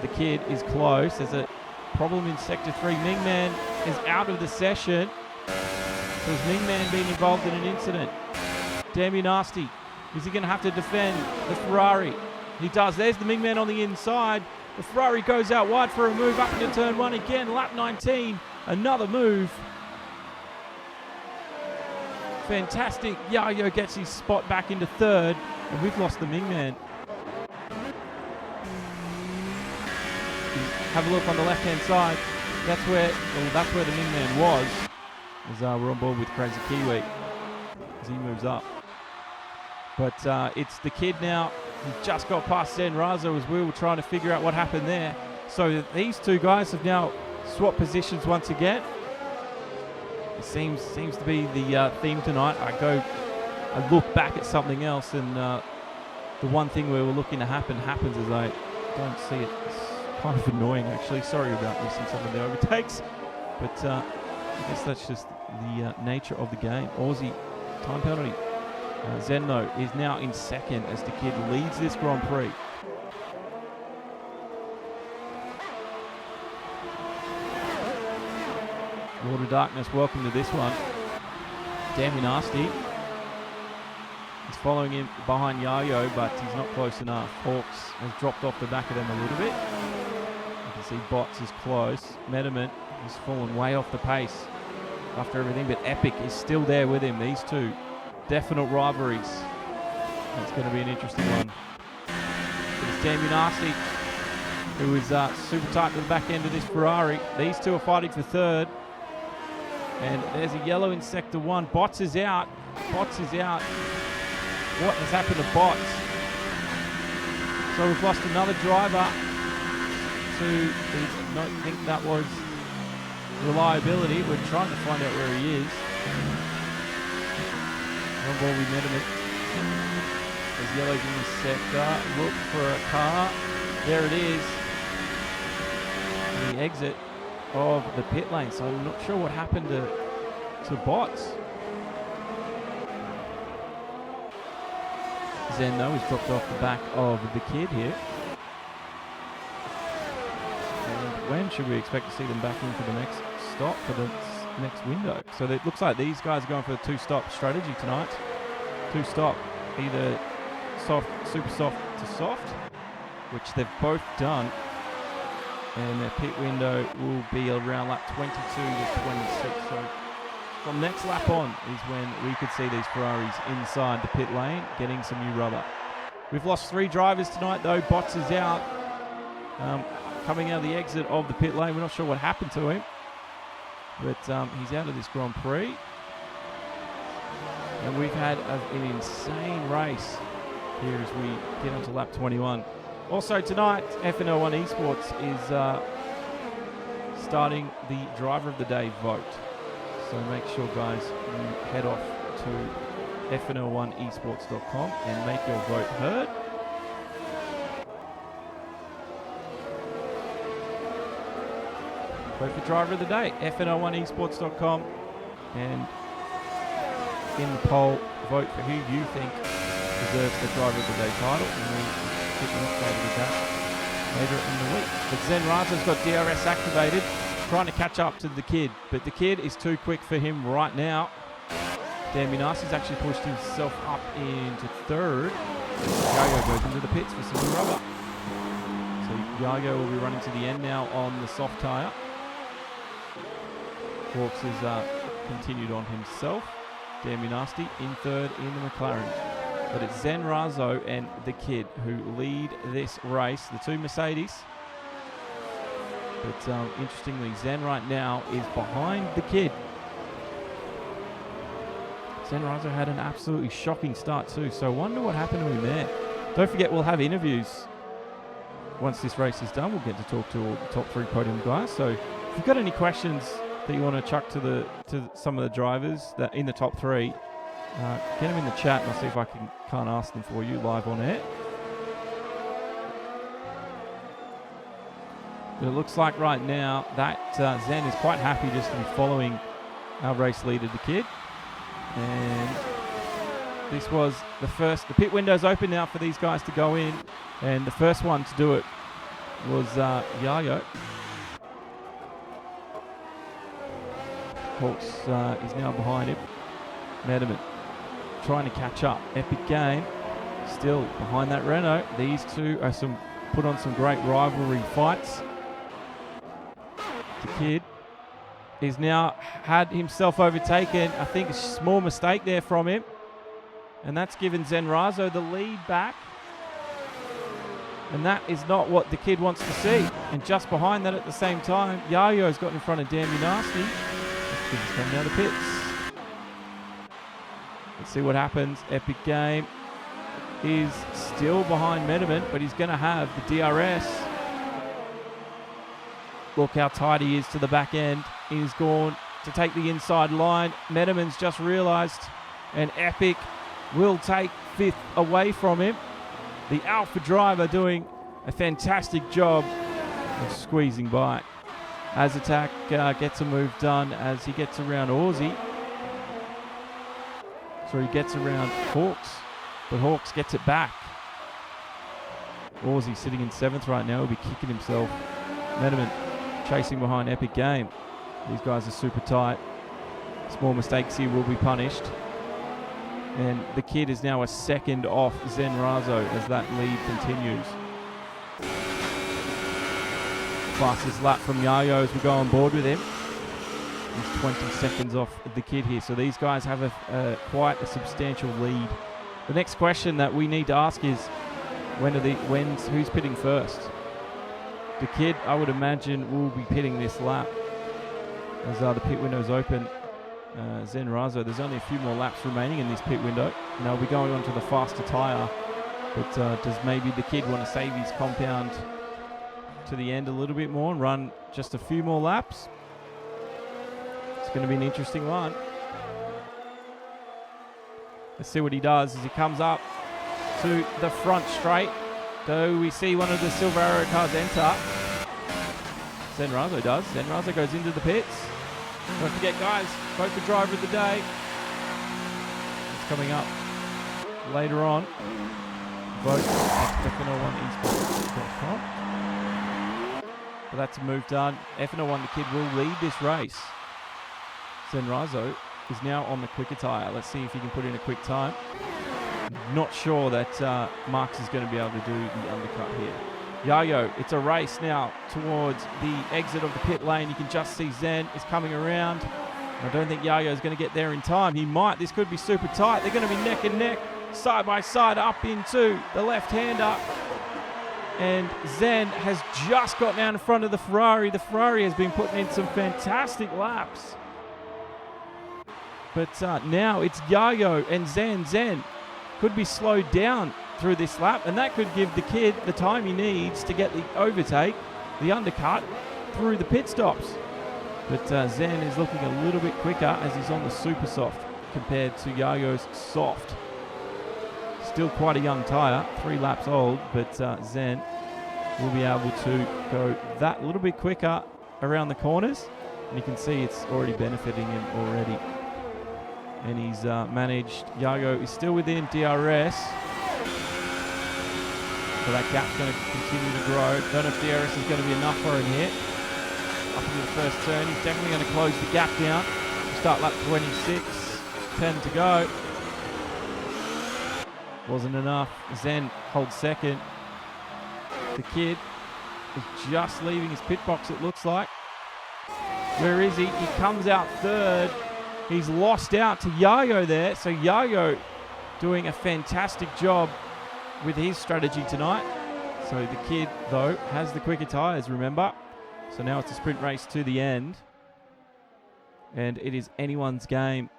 DaKid is close. There's a problem in Sector 3. Mingman is out of the session. So is Mingman being involved in an incident? Damn You Nasty. Is he going to have to defend the Ferrari? He does. There's the Mingman on the inside. The Ferrari goes out wide for a move up into turn 1 again. Lap 19. Another move. Fantastic. Yayo gets his spot back into third. And we've lost the Mingman. Have a look on the left-hand side. That's where the Mingman was. As we're on board with Crazy Kiwi as he moves up. But it's DaKid now. He just got past Zenrazo as we were trying to figure out what happened there. So these two guys have now swapped positions once again. It seems to be the theme tonight. I look back at something else, and the one thing we were looking to happens as I don't see it. It's kind of annoying, actually. Sorry about missing some of the overtakes, but I guess that's just the nature of the game. Aussie time penalty. Zen, though, is now in second as DaKid leads this Grand Prix. Lord of Darkness, welcome to this one. Damn nasty. He's following him behind Yayo, but he's not close enough. Hawks has dropped off the back of them a little bit. You can see Bots is close. Metaman has fallen way off the pace after everything, but Epic is still there with him. These two, definite rivalries. That's going to be an interesting one. It's Damn Nasty, who is super tight to the back end of this Ferrari. These two are fighting for third. And there's a yellow in Sector 1. Bots is out. Bots is out. What has happened to Bots? So we've lost another driver to, I don't think that was reliability. We're trying to find out where he is. One ball we met him. There's yellows in the sector. Look for a car. There it is. The exit of the pit lane. So I'm not sure what happened to Bots. Zen though is dropped off the back of the kid here. And when should we expect to see them back in for the next stop, for the next window? So it looks like these guys are going for the two-stop strategy tonight. Two-stop, either soft, super soft to soft, which they've both done. And their pit window will be around lap 22 to 26. So from next lap on is when we could see these Ferraris inside the pit lane getting some new rubber. We've lost 3 drivers tonight though. Bots is out. Coming out of the exit of the pit lane. We're not sure what happened to him. But he's out of this Grand Prix. And we've had an insane race here as we get onto lap 21. Also tonight, FNL1 Esports is starting the Driver of the Day vote. So make sure, guys, you head off to FNL1esports.com and make your vote heard. Vote for Driver of the Day, FNL1esports.com, and in the poll, vote for who you think deserves the Driver of the Day title, and we'll keep you updated with that later in the week. But Zen Raza's got DRS activated, trying to catch up to the kid, but the kid is too quick for him right now. Daminassi's actually pushed himself up into third. Yayo goes into the pits for some new rubber. So Yayo will be running to the end now on the soft tyre. Hawks has continued on himself. Daminasti in third in the McLaren. But it's Zen Razo and the kid who lead this race, the two Mercedes. But interestingly, Zen right now is behind the kid. Zen Razo had an absolutely shocking start too, so I wonder what happened to him there. Don't forget, we'll have interviews once this race is done. We'll get to talk to all the top 3 podium guys. So if you've got any questions that you want to chuck to some of the drivers that in the top 3, get them in the chat and I'll see if I can't ask them for you live on air. But it looks like right now that Zen is quite happy just to be following our race leader, the kid. And this was the pit window's open now for these guys to go in. And the first one to do it was Yayo. Hawks is now behind him. Metaman trying to catch up. Epic Game still behind that Renault. These two are put on some great rivalry fights. The kid is now had himself overtaken. I think a small mistake there from him. And that's given Zen Razo the lead back. And that is not what the kid wants to see. And just behind that at the same time, Yayo's got in front of Damn Nasty. He's coming out of the pits. Let's see what happens. Epic Game is still behind Metaman, but he's going to have the DRS. Look how tight he is to the back end. He's gone to take the inside line. Metaman's just realised, and Epic will take 5th away from him. The Alpha driver doing a fantastic job of squeezing by. As Attack gets a move done as he gets around Aussie. So he gets around Hawks, but Hawks gets it back. Aussie sitting in 7th right now. He'll be kicking himself. Metaman chasing behind Epic Game. These guys are super tight. Small mistakes here will be punished. And the Kid is now a second off Zen Razo as that lead continues. Fastest lap from Yayo as we go on board with him. He's 20 seconds off the Kid here. So these guys have quite a substantial lead. The next question that we need to ask is, who's pitting first? The Kid, I would imagine, will be pitting this lap as the pit window's open. Zen Razo, there's only a few more laps remaining in this pit window, and they'll be going on to the faster tyre. But does maybe the Kid want to save his compound to the end a little bit more and run just a few more laps? It's going to be an interesting one. Let's see what he does as he comes up to the front straight. Do we see one of the Silver Arrow cars enter? Zen Razo does. Zen Razo goes into the pits. Don't forget, guys, vote for driver of the day. It's coming up later on. Vote at FNL1 Esports.com. But that's a move done. FNL1 DaKid will lead this race. Zen Razo is now on the quicker tyre. Let's see if he can put in a quick time. Not sure that Marks is going to be able to do the undercut here. Yayo, it's a race now towards the exit of the pit lane. You can just see Zen is coming around. I don't think Yayo is going to get there in time. He might. This could be super tight. They're going to be neck and neck, side by side, up into the left-hander. And Zen has just got down in front of the Ferrari. The Ferrari has been putting in some fantastic laps. But now it's Yayo and Zen. Zen could be slowed down through this lap, and that could give the Kid the time he needs to get the overtake, the undercut, through the pit stops. But Zen is looking a little bit quicker as he's on the super soft compared to Yayo's soft. Still quite a young tyre, 3 laps old, but Zen will be able to go that little bit quicker around the corners, and you can see it's already benefiting him already. And he's managed, Yayo is still within DRS. So that gap's going to continue to grow. Don't know if DRS is going to be enough for him here. Up into the first turn, he's definitely going to close the gap down. Start lap 26, 10 to go. Wasn't enough. Zen holds second. The Kid is just leaving his pit box, it looks like. Where is he? He comes out third. He's lost out to Yayo there. So Yayo doing a fantastic job with his strategy tonight. So the Kid, though, has the quicker tyres, remember. So now it's a sprint race to the end. And it is anyone's game.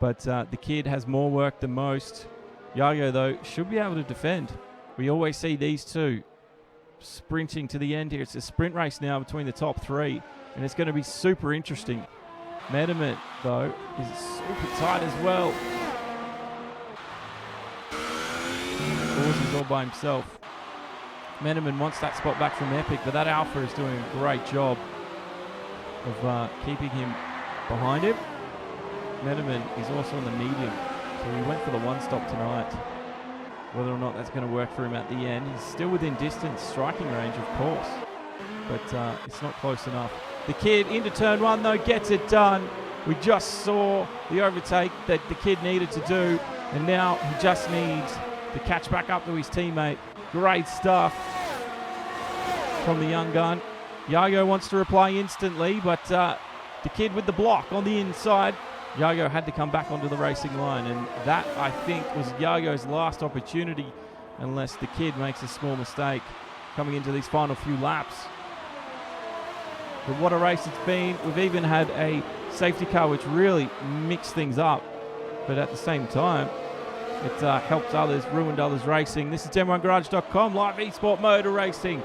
But the Kid has more work than most. Yayo, though, should be able to defend. We always see these two sprinting to the end here. It's a sprint race now between the top 3. And it's going to be super interesting. Mediment, though, is super tight as well. He's all by himself. Meneman wants that spot back from Epic, but that Alpha is doing a great job of keeping him behind him. Meneman is also on the medium, so he went for the one stop tonight. Whether or not that's going to work for him at the end, he's still within distance, striking range, of course, but it's not close enough. The Kid into turn 1, though, gets it done. We just saw the overtake that the Kid needed to do, and now he just needs to catch back up to his teammate. Great stuff from the young gun. Yayo wants to reply instantly, but the Kid with the block on the inside. Yayo had to come back onto the racing line, and that, I think, was Yayo's last opportunity, unless the Kid makes a small mistake coming into these final few laps. But what a race it's been. We've even had a safety car which really mixed things up, but at the same time, it helped others, ruined others racing. This is Dem1Garage.com, live esport motor racing.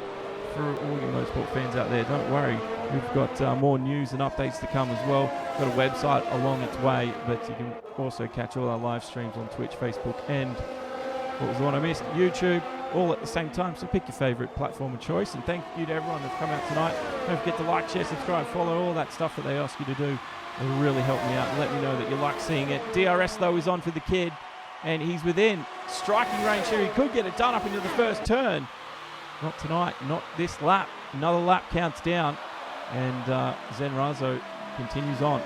For all you motorsport fans out there, don't worry. We've got more news and updates to come as well. Got a website along its way, but you can also catch all our live streams on Twitch, Facebook, and what was the one I missed? YouTube, all at the same time. So pick your favourite platform of choice. And thank you to everyone that's come out tonight. Don't forget to like, share, subscribe, follow, all that stuff that they ask you to do. It'll really help me out and let me know that you like seeing it. DRS, though, is on for the Kid, and he's within striking range here. He could get it done up into the first turn. Not tonight, not this lap. Another lap counts down, and Zen Razo continues on.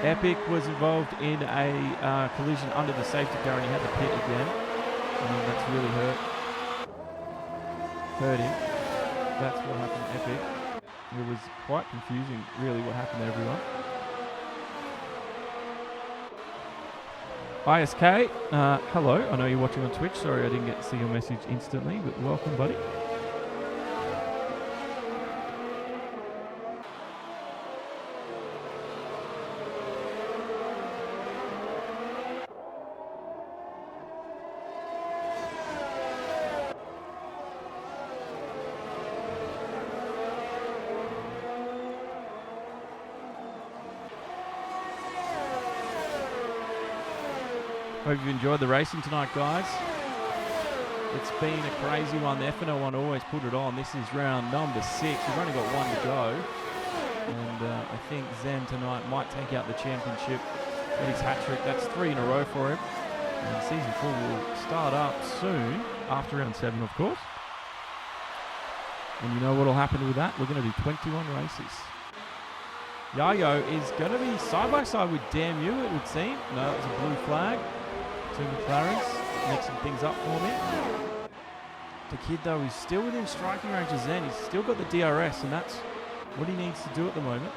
Epic was involved in a collision under the safety car and he had the pit again. And that's really hurt him. That's what happened to Epic. It was quite confusing, really, what happened to everyone. ISK, hello. I know you're watching on Twitch. Sorry I didn't get to see your message instantly, but welcome, buddy. Hope you've enjoyed the racing tonight, guys. It's been a crazy one. The FNL1 always put it on. This is round number 6. We've only got one to go. And I think Zen tonight might take out the championship. Get his hat-trick. That's 3 in a row for him. And season 4 will start up soon, after round 7, of course. And you know what will happen with that? We're going to do 21 races. Yayo is going to be side-by-side with Damn You, it would seem. No, it's a blue flag. 2 McLarens, mixing things up for me. DaKid, though, is still within striking range of Zen. He's still got the DRS, and that's what he needs to do at the moment.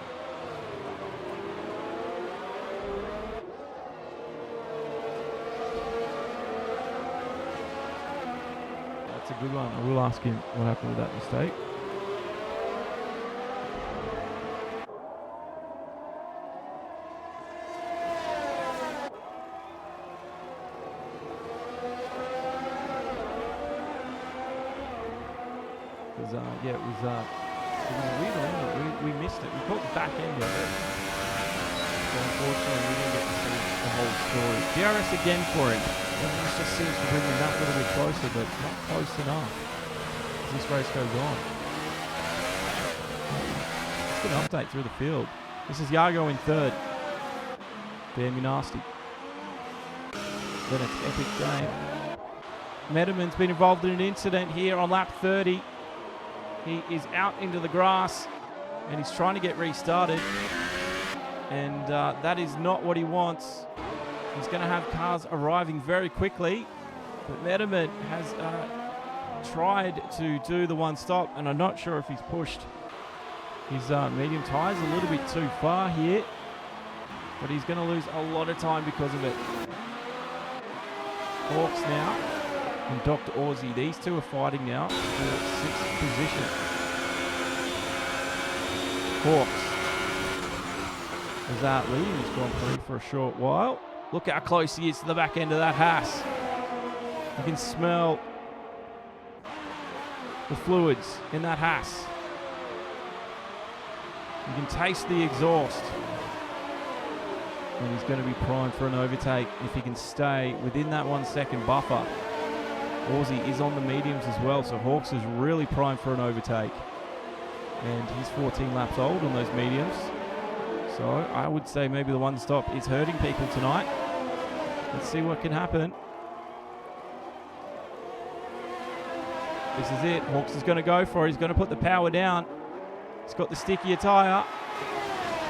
That's a good one. I will ask him what happened with that mistake. Yeah, it was a weird one, but we missed it. We caught the back end of it. So unfortunately, we didn't get to see the whole story. DRS again for him. This just seems to bring him that little bit closer, but not close enough as this race goes on. Let's get an update through the field. This is Yago in 3rd. Damn You Nasty. Then it's Epic Game. Metaman's been involved in an incident here on lap 30. He is out into the grass and he's trying to get restarted. And that is not what he wants. He's going to have cars arriving very quickly. But Metaman has tried to do the one stop, and I'm not sure if he's pushed his medium tyres a little bit too far here. But he's going to lose a lot of time because of it. Hawks now. And Dr. Aussie, these two are fighting now for 6th position. Hawks is out leading this Grand Prix for a short while. Look how close he is to the back end of that Haas. You can smell the fluids in that Haas. You can taste the exhaust. And he's going to be primed for an overtake if he can stay within that 1 second buffer. Aussie is on the mediums as well, so Hawks is really primed for an overtake. And he's 14 laps old on those mediums. So I would say maybe the one stop is hurting people tonight. Let's see what can happen. This is it. Hawks is going to go for it. He's going to put the power down. He's got the stickier tyre.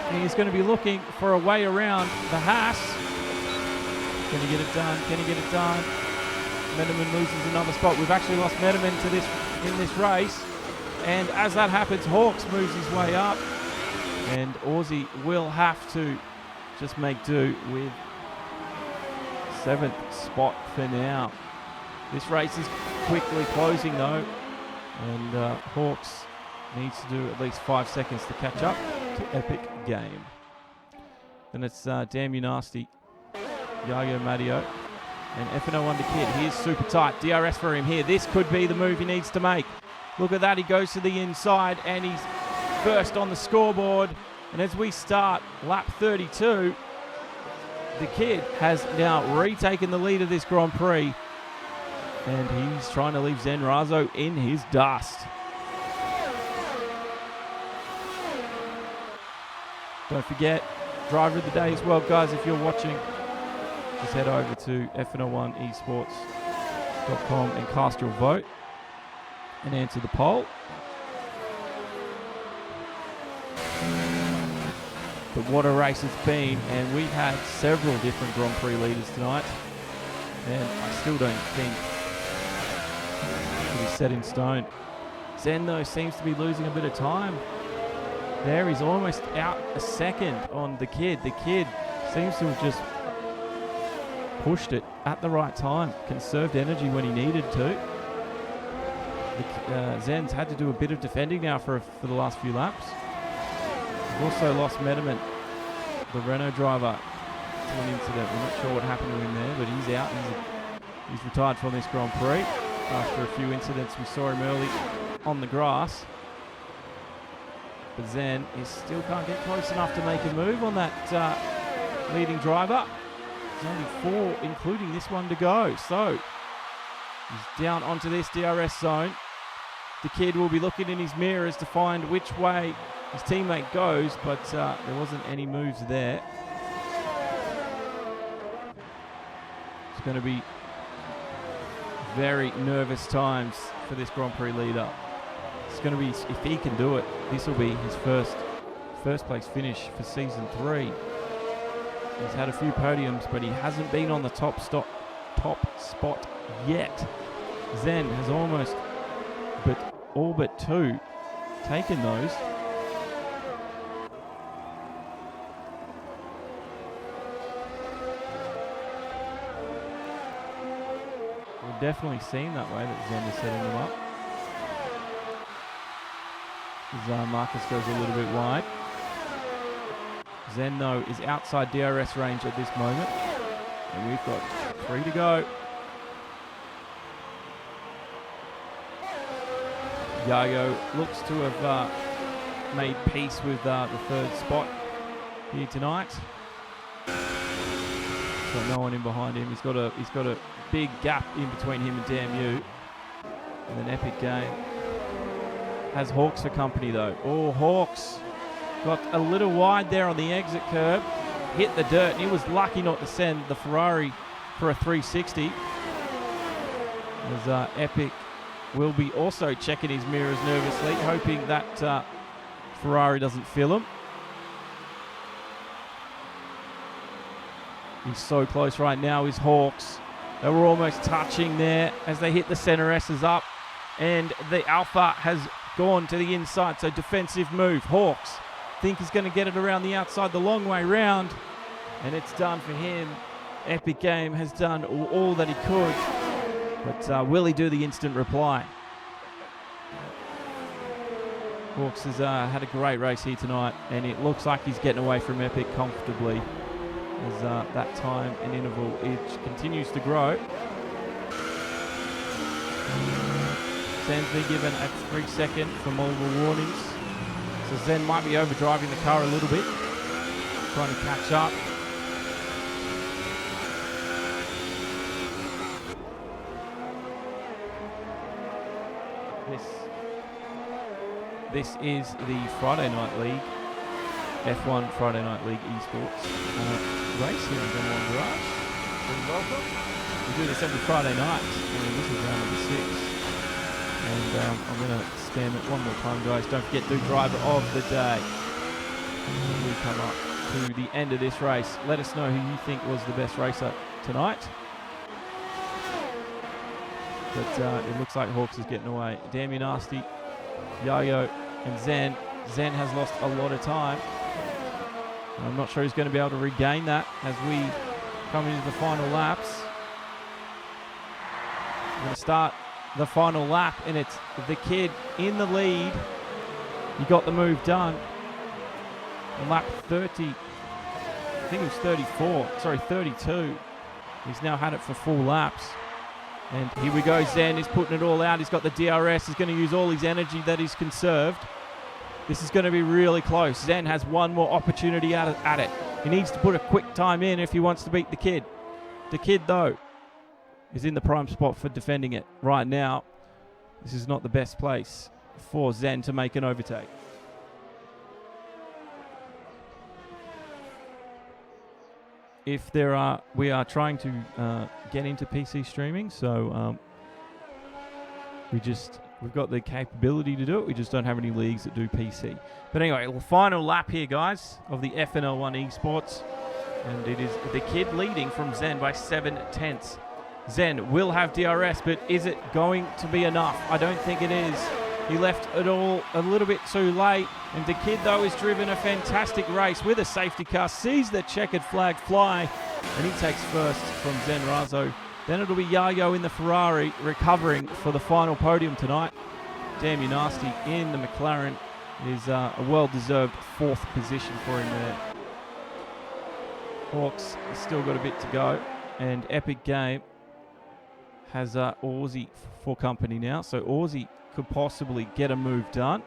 And he's going to be looking for a way around the Haas. Can he get it done? Can he get it done? Metaman loses another spot. We've actually lost Metaman in this race. And as that happens, Hawks moves his way up. And Aussie will have to just make do with 7th spot for now. This race is quickly closing though. And Hawks needs to do at least 5 seconds to catch up to Epic Game. Then it's Damn You Nasty, Yayo Matteo, and FNL1 DaKid. He is super tight. DRS for him here. This could be the move he needs to make. Look at that. He goes to the inside and he's first on the scoreboard. And as we start lap 32, DaKid has now retaken the lead of this Grand Prix. And he's trying to leave Zen Razo in his dust. Don't forget, driver of the day as well, guys. If you're watching, just head over to FNL1esports.com and cast your vote and answer the poll. But what a race it's been, and we've had several different Grand Prix leaders tonight, and I still don't think it'll be set in stone. Zen, though, seems to be losing a bit of time. There, he's almost out a second on DaKid. DaKid seems to have just pushed it at the right time, conserved energy when he needed to. Zen's had to do a bit of defending now for the last few laps. We've also lost Metaman, the Renault driver, to an incident. We're not sure what happened to him there, but he's out. He's retired from this Grand Prix after a few incidents. We saw him early on the grass. But Zen still can't get close enough to make a move on that leading driver. There's only 4, including this one, to go. So he's down onto this DRS zone. DaKid will be looking in his mirrors to find which way his teammate goes, but there wasn't any moves there. It's going to be very nervous times for this Grand Prix leader. It's going to be, if he can do it, this will be his first place finish for season 3. He's had a few podiums, but he hasn't been on the top spot yet. Zen has almost, all but 2, taken those. We've definitely seen that way that Zen is setting them up. As Marcus goes a little bit wide. Zen, though, is outside DRS range at this moment. And we've got 3 to go. Yayo looks to have made peace with the 3rd spot here tonight. So no one in behind him. He's got a big gap in between him and Damn You. And then Epic Game has Hawks for company, though. Oh, Hawks got a little wide there on the exit curb, hit the dirt, and he was lucky not to send the Ferrari for a 360. As Epic will be also checking his mirrors nervously, hoping that Ferrari doesn't fill him. He's so close right now, is Hawks. They were almost touching there as they hit the center S's up, and the Alpha has gone to the inside, so defensive move. Hawks think he's going to get it around the outside the long way round, and it's done for him. Epic Game has done all that he could, but will he do the instant reply? Hawks has had a great race here tonight, and it looks like he's getting away from Epic comfortably as that time and interval continues to grow. Zen's been given a 3-second for multiple warnings. So Zen might be overdriving the car a little bit, trying to catch up. This is the Friday Night League, F1 Friday Night League Esports race here in F1 Garage. And welcome. We do this every Friday night, and this is round number 6. And I'm going to spam it one more time, guys. Don't forget the driver of the day. We come up to the end of this race. Let us know who you think was the best racer tonight. But it looks like Hawks is getting away. Damn You Nasty, Yayo, and Zen. Zen has lost a lot of time. I'm not sure he's going to be able to regain that as we come into the final laps. We're going to start the final lap, and it's DaKid in the lead. He got the move done. On lap 30, I think it was 32. He's now had it for 4 laps. And here we go, Zen is putting it all out. He's got the DRS. He's going to use all his energy that he's conserved. This is going to be really close. Zen has one more opportunity at it. He needs to put a quick time in if he wants to beat DaKid. DaKid, though, is in the prime spot for defending it right now. This is not the best place for Zen to make an overtake. We are trying to get into PC streaming, so we just We've got the capability to do it. We just don't have any leagues that do PC. But anyway, the final lap here, guys, of the FNL1 Esports. And it is DaKid leading from Zen by 7/10. Zen will have DRS, but is it going to be enough? I don't think it is. He left it all a little bit too late. And DaKid, though, has driven a fantastic race with a safety car, sees the checkered flag fly, and he takes first from Zen Razo. Then it'll be Yayo in the Ferrari recovering for the final podium tonight. Damn you nasty in the McLaren. It is a well-deserved 4th position for him there. Hawks has still got a bit to go. And Epic Game has Aussie for company now. So Aussie could possibly get a move done.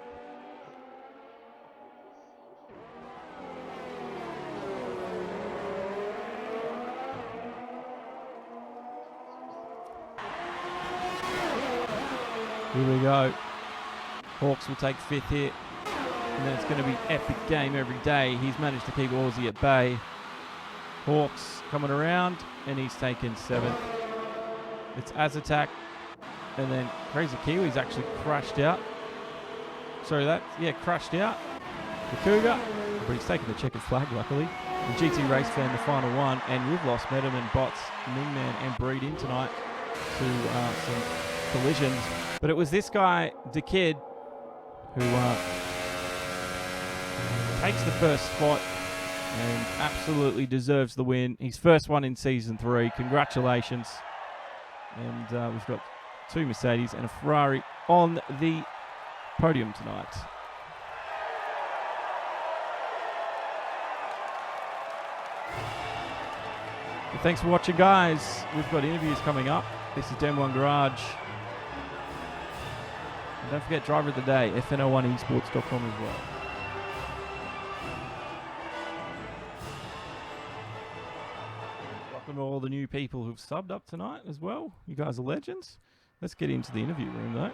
Here we go. Hawks will take 5th here. And then it's going to be Epic Game every day. He's managed to keep Aussie at bay. Hawks coming around, and he's taken 7th. It's Azatak. And then Crazy Kiwi's actually crashed out. Sorry, crashed out. The Cougar. But he's taken the checkered flag, luckily. And GT Race Fan, the final one. And we've lost Medham and Bots, Mingman and Breed in tonight to some collisions. But it was this guy, DaKid, who takes the first spot and absolutely deserves the win. His first one in Season 3. Congratulations. And we've got 2 Mercedes and a Ferrari on the podium tonight. Well, thanks for watching, guys. We've got interviews coming up. This is Dem1 Garage. And don't forget, Driver of the Day, FNL1esports.com as well. Welcome to all the new people who've subbed up tonight as well. You guys are legends. Let's get into the interview room, though.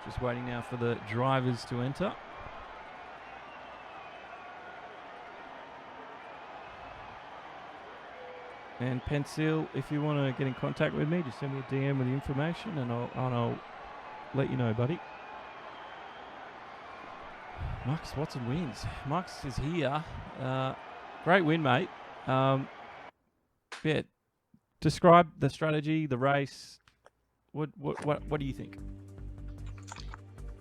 Just waiting now for the drivers to enter. And Pencil, if you want to get in contact with me, just send me a DM with the information and I'll let you know, buddy. Marcus Watson wins. Marcus is here. Great win, mate. Yeah, describe the strategy, the race. What do you think?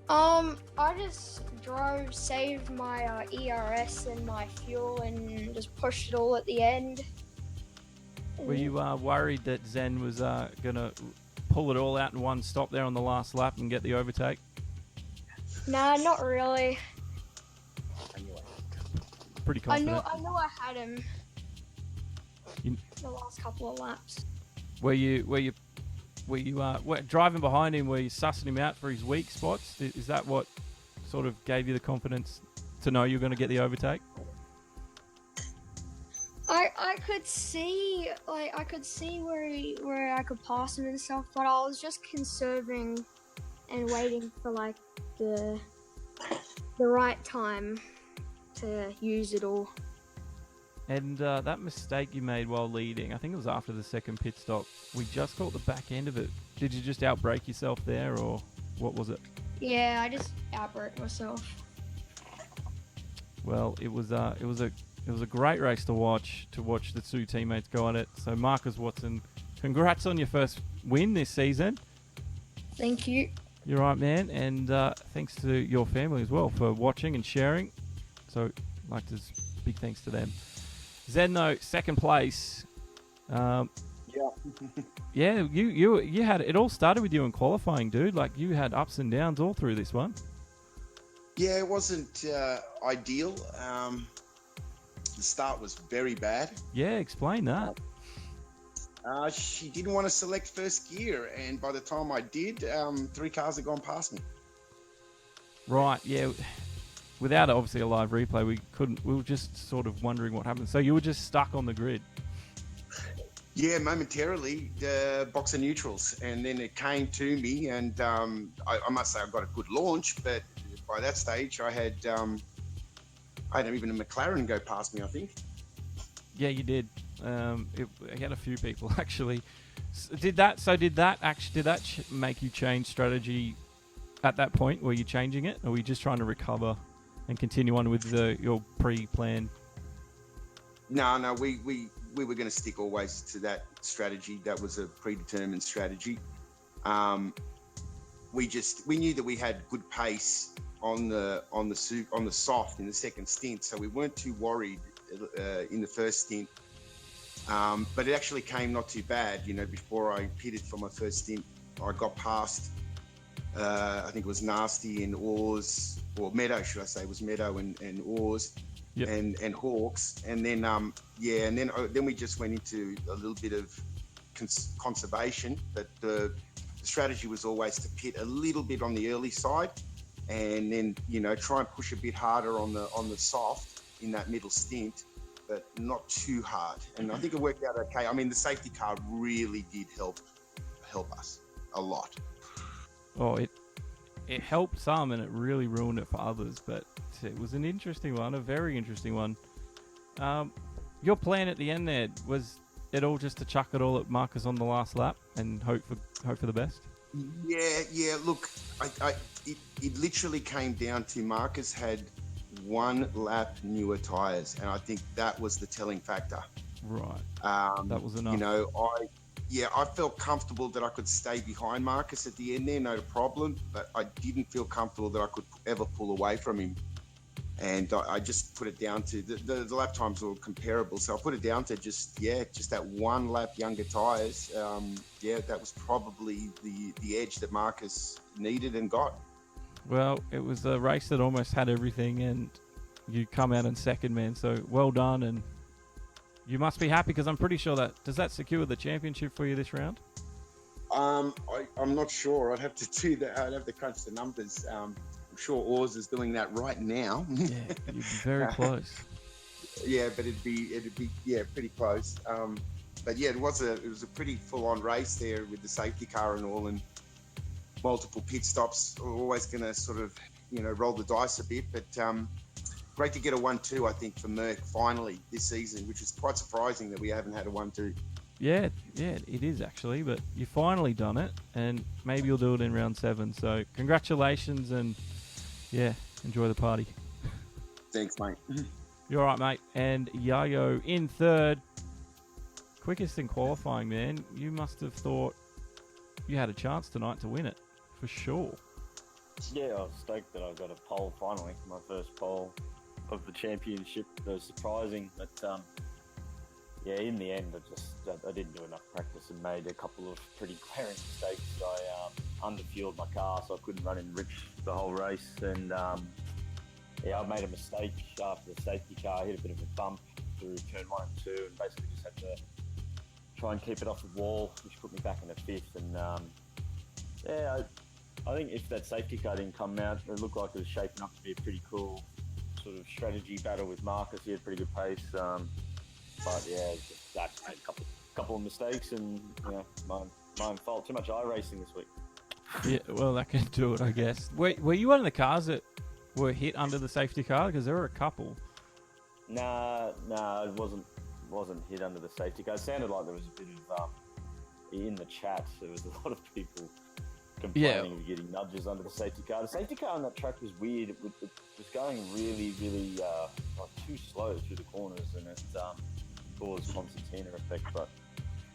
I just drove, saved my ERS and my fuel, and just pushed it all at the end. Were you worried that Zen was going to pull it all out in one stop there on the last lap and get the overtake? Nah, not really. Pretty confident. I knew I had him the last couple of laps. Were you driving behind him? Were you sussing him out for his weak spots? Is that what sort of gave you the confidence to know you're going to get the overtake? I could see where I could pass him and stuff, but I was just conserving and waiting for like the right time to use it all. And that mistake you made while leading, I think it was after the second pit stop. We just caught the back end of it. Did you just outbrake yourself there, or what was it? Yeah, I just outbraked myself. Well, it was a great race to watch the 2 teammates go on it. So Marcus Watson, congrats on your first win this season. Thank you. You're right, man, and thanks to your family as well for watching and sharing. So I'd like to big thanks to them. Zen, though, second place. Yeah, you had it all started with you in qualifying, dude. Like you had ups and downs all through this one. Yeah, it wasn't ideal. The start was very bad. Yeah, explain that. She didn't want to select first gear, and by the time I did, 3 cars had gone past me. Right, yeah. Without obviously a live replay, we were just sort of wondering what happened. So you were just stuck on the grid. Yeah, momentarily, boxer neutrals, and then it came to me, and I must say I got a good launch, but by that stage I had even a McLaren go past me, I think. Yeah, you did. I had a few people actually. Did that make you change strategy at that point? Were you changing it, or were you just trying to recover and continue on with your pre-plan? No, we were going to stick always to that strategy. That was a predetermined strategy. We knew that we had good pace on the soft in the second stint, so we weren't too worried in the first stint. But it actually came not too bad. You know, before I pitted for my first stint, I got past. I think it was Nasty and Oars, or Meadow, should I say? It was Meadow and Oars. Yep. And Hawks, and then then we just went into a little bit of conservation, but the strategy was always to pit a little bit on the early side, and then try and push a bit harder on the soft in that middle stint, but not too hard. And I think it worked out okay. I mean, the safety car really did help us a lot. Oh, it helped some, and it really ruined it for others, but it was an interesting one, a very interesting one. Your plan at the end there, was it all just to chuck it all at Marcus on the last lap and hope for the best? Yeah. Look, it literally came down to Marcus had 1 lap newer tyres, and I think that was the telling factor. Right. That was enough. I felt comfortable that I could stay behind Marcus at the end there, no problem, but I didn't feel comfortable that I could ever pull away from him. And I just put it down to the lap times were comparable, so I put it down to just that 1 lap younger tyres. That was probably the edge that Marcus needed and got. Well, it was a race that almost had everything, and you come out in second, man. So well done, and you must be happy, because I'm pretty sure does that secure the championship for you this round? I'm not sure. I'd have to do that. I'd have to crunch the numbers. I'm sure Oars is doing that right now. Yeah, you'd be very close. Yeah, but it'd be pretty close. But yeah, it was a pretty full-on race there with the safety car and all, and multiple pit stops. We're always going to sort of roll the dice a bit, but great to get a 1-2, I think, for Merck finally this season, which is quite surprising that we haven't had a 1-2. Yeah, it is actually, but you finally done it, and maybe you'll do it in round 7. So congratulations, and enjoy the party. Thanks, mate. You're all right, mate. And Yayo in third. Quickest in qualifying, man. You must have thought you had a chance tonight to win it, for sure. Yeah, I was stoked that I got a pole finally, my first pole of the championship. It was surprising, but in the end, I didn't do enough practice and made a couple of pretty glaring mistakes. I underfueled my car, so I couldn't run in rich the whole race, and I made a mistake after the safety car. I hit a bit of a bump through turn 1 and 2, and basically just had to try and keep it off the wall, which put me back in a 5th. And I think if that safety car didn't come out, it looked like it was shaping up to be a pretty cool sort of strategy battle with Marcus. He had pretty good pace. But I made a couple of mistakes, and my fault. Too much iRacing this week. Yeah, well, that can do it, I guess. Were you one of the cars that were hit under the safety car? Because there were a couple. Nah, it wasn't hit under the safety car. It sounded like there was a bit of in the chat. There was a lot of people complaining of getting nudges under the safety car. The safety car on that track was weird. It was going really, really too slow through the corners, and it caused concertina effect. But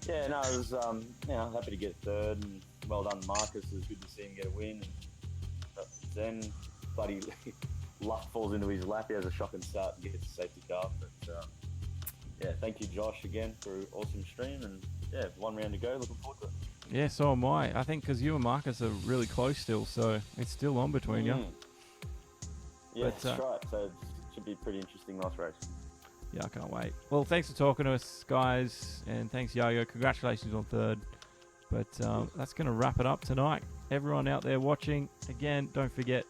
it was happy to get third, and well done, Marcus. It was good to see him get a win. But then bloody luck falls into his lap. He has a shocking start and gets the safety car. But thank you, Josh, again for an awesome stream, and 1 round to go. Looking forward to it. Yeah, so am I. I think because you and Marcus are really close still, so it's still on between you. Yeah, that's right. So it should be a pretty interesting last race. Yeah, I can't wait. Well, thanks for talking to us, guys, and thanks, Yayo. Congratulations on third. But that's going to wrap it up tonight. Everyone out there watching, again, don't forget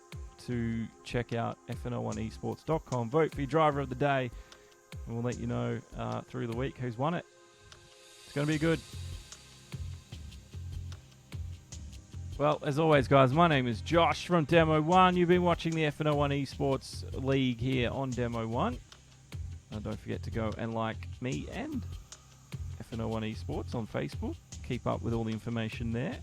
to check out FNL1esports.com. Vote for your driver of the day, and we'll let you know through the week who's won it. It's going to be good. Well, as always, guys, my name is Josh from Demo 1. You've been watching the FNL1 Esports League here on Demo 1. Don't forget to go and like me and FNL1 Esports on Facebook. Keep up with all the information there.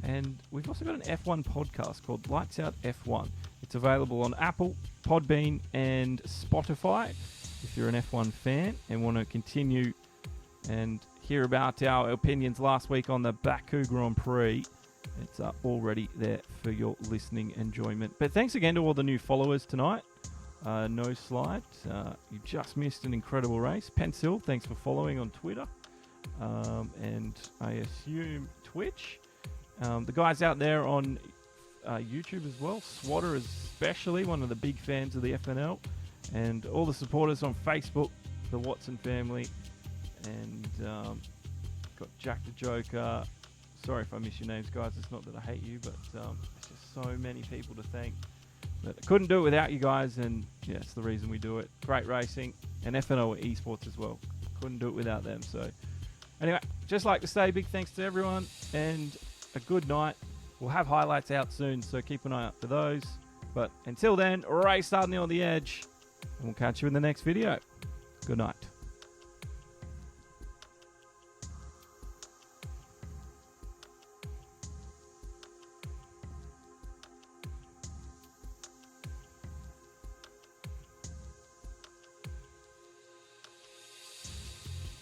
And we've also got an F1 podcast called Lights Out F1. It's available on Apple, Podbean, and Spotify. If you're an F1 fan and want to continue and hear about our opinions last week on the Baku Grand Prix, it's already there for your listening enjoyment. But thanks again to all the new followers tonight. No Slide, you just missed an incredible race. Pencil, thanks for following on Twitter. And I assume Twitch. The guys out there on YouTube as well. Swatter especially, one of the big fans of the FNL. And all the supporters on Facebook, the Watson family. And got Jack the Joker. Sorry if I miss your names, guys. It's not that I hate you, but it's just so many people to thank. But I couldn't do it without you guys, and yeah, it's the reason we do it. Great racing, and FNL Esports as well. Couldn't do it without them. So anyway, just like to say big thanks to everyone, and a good night. We'll have highlights out soon, so keep an eye out for those. But until then, race starting on the edge, and we'll catch you in the next video. Good night.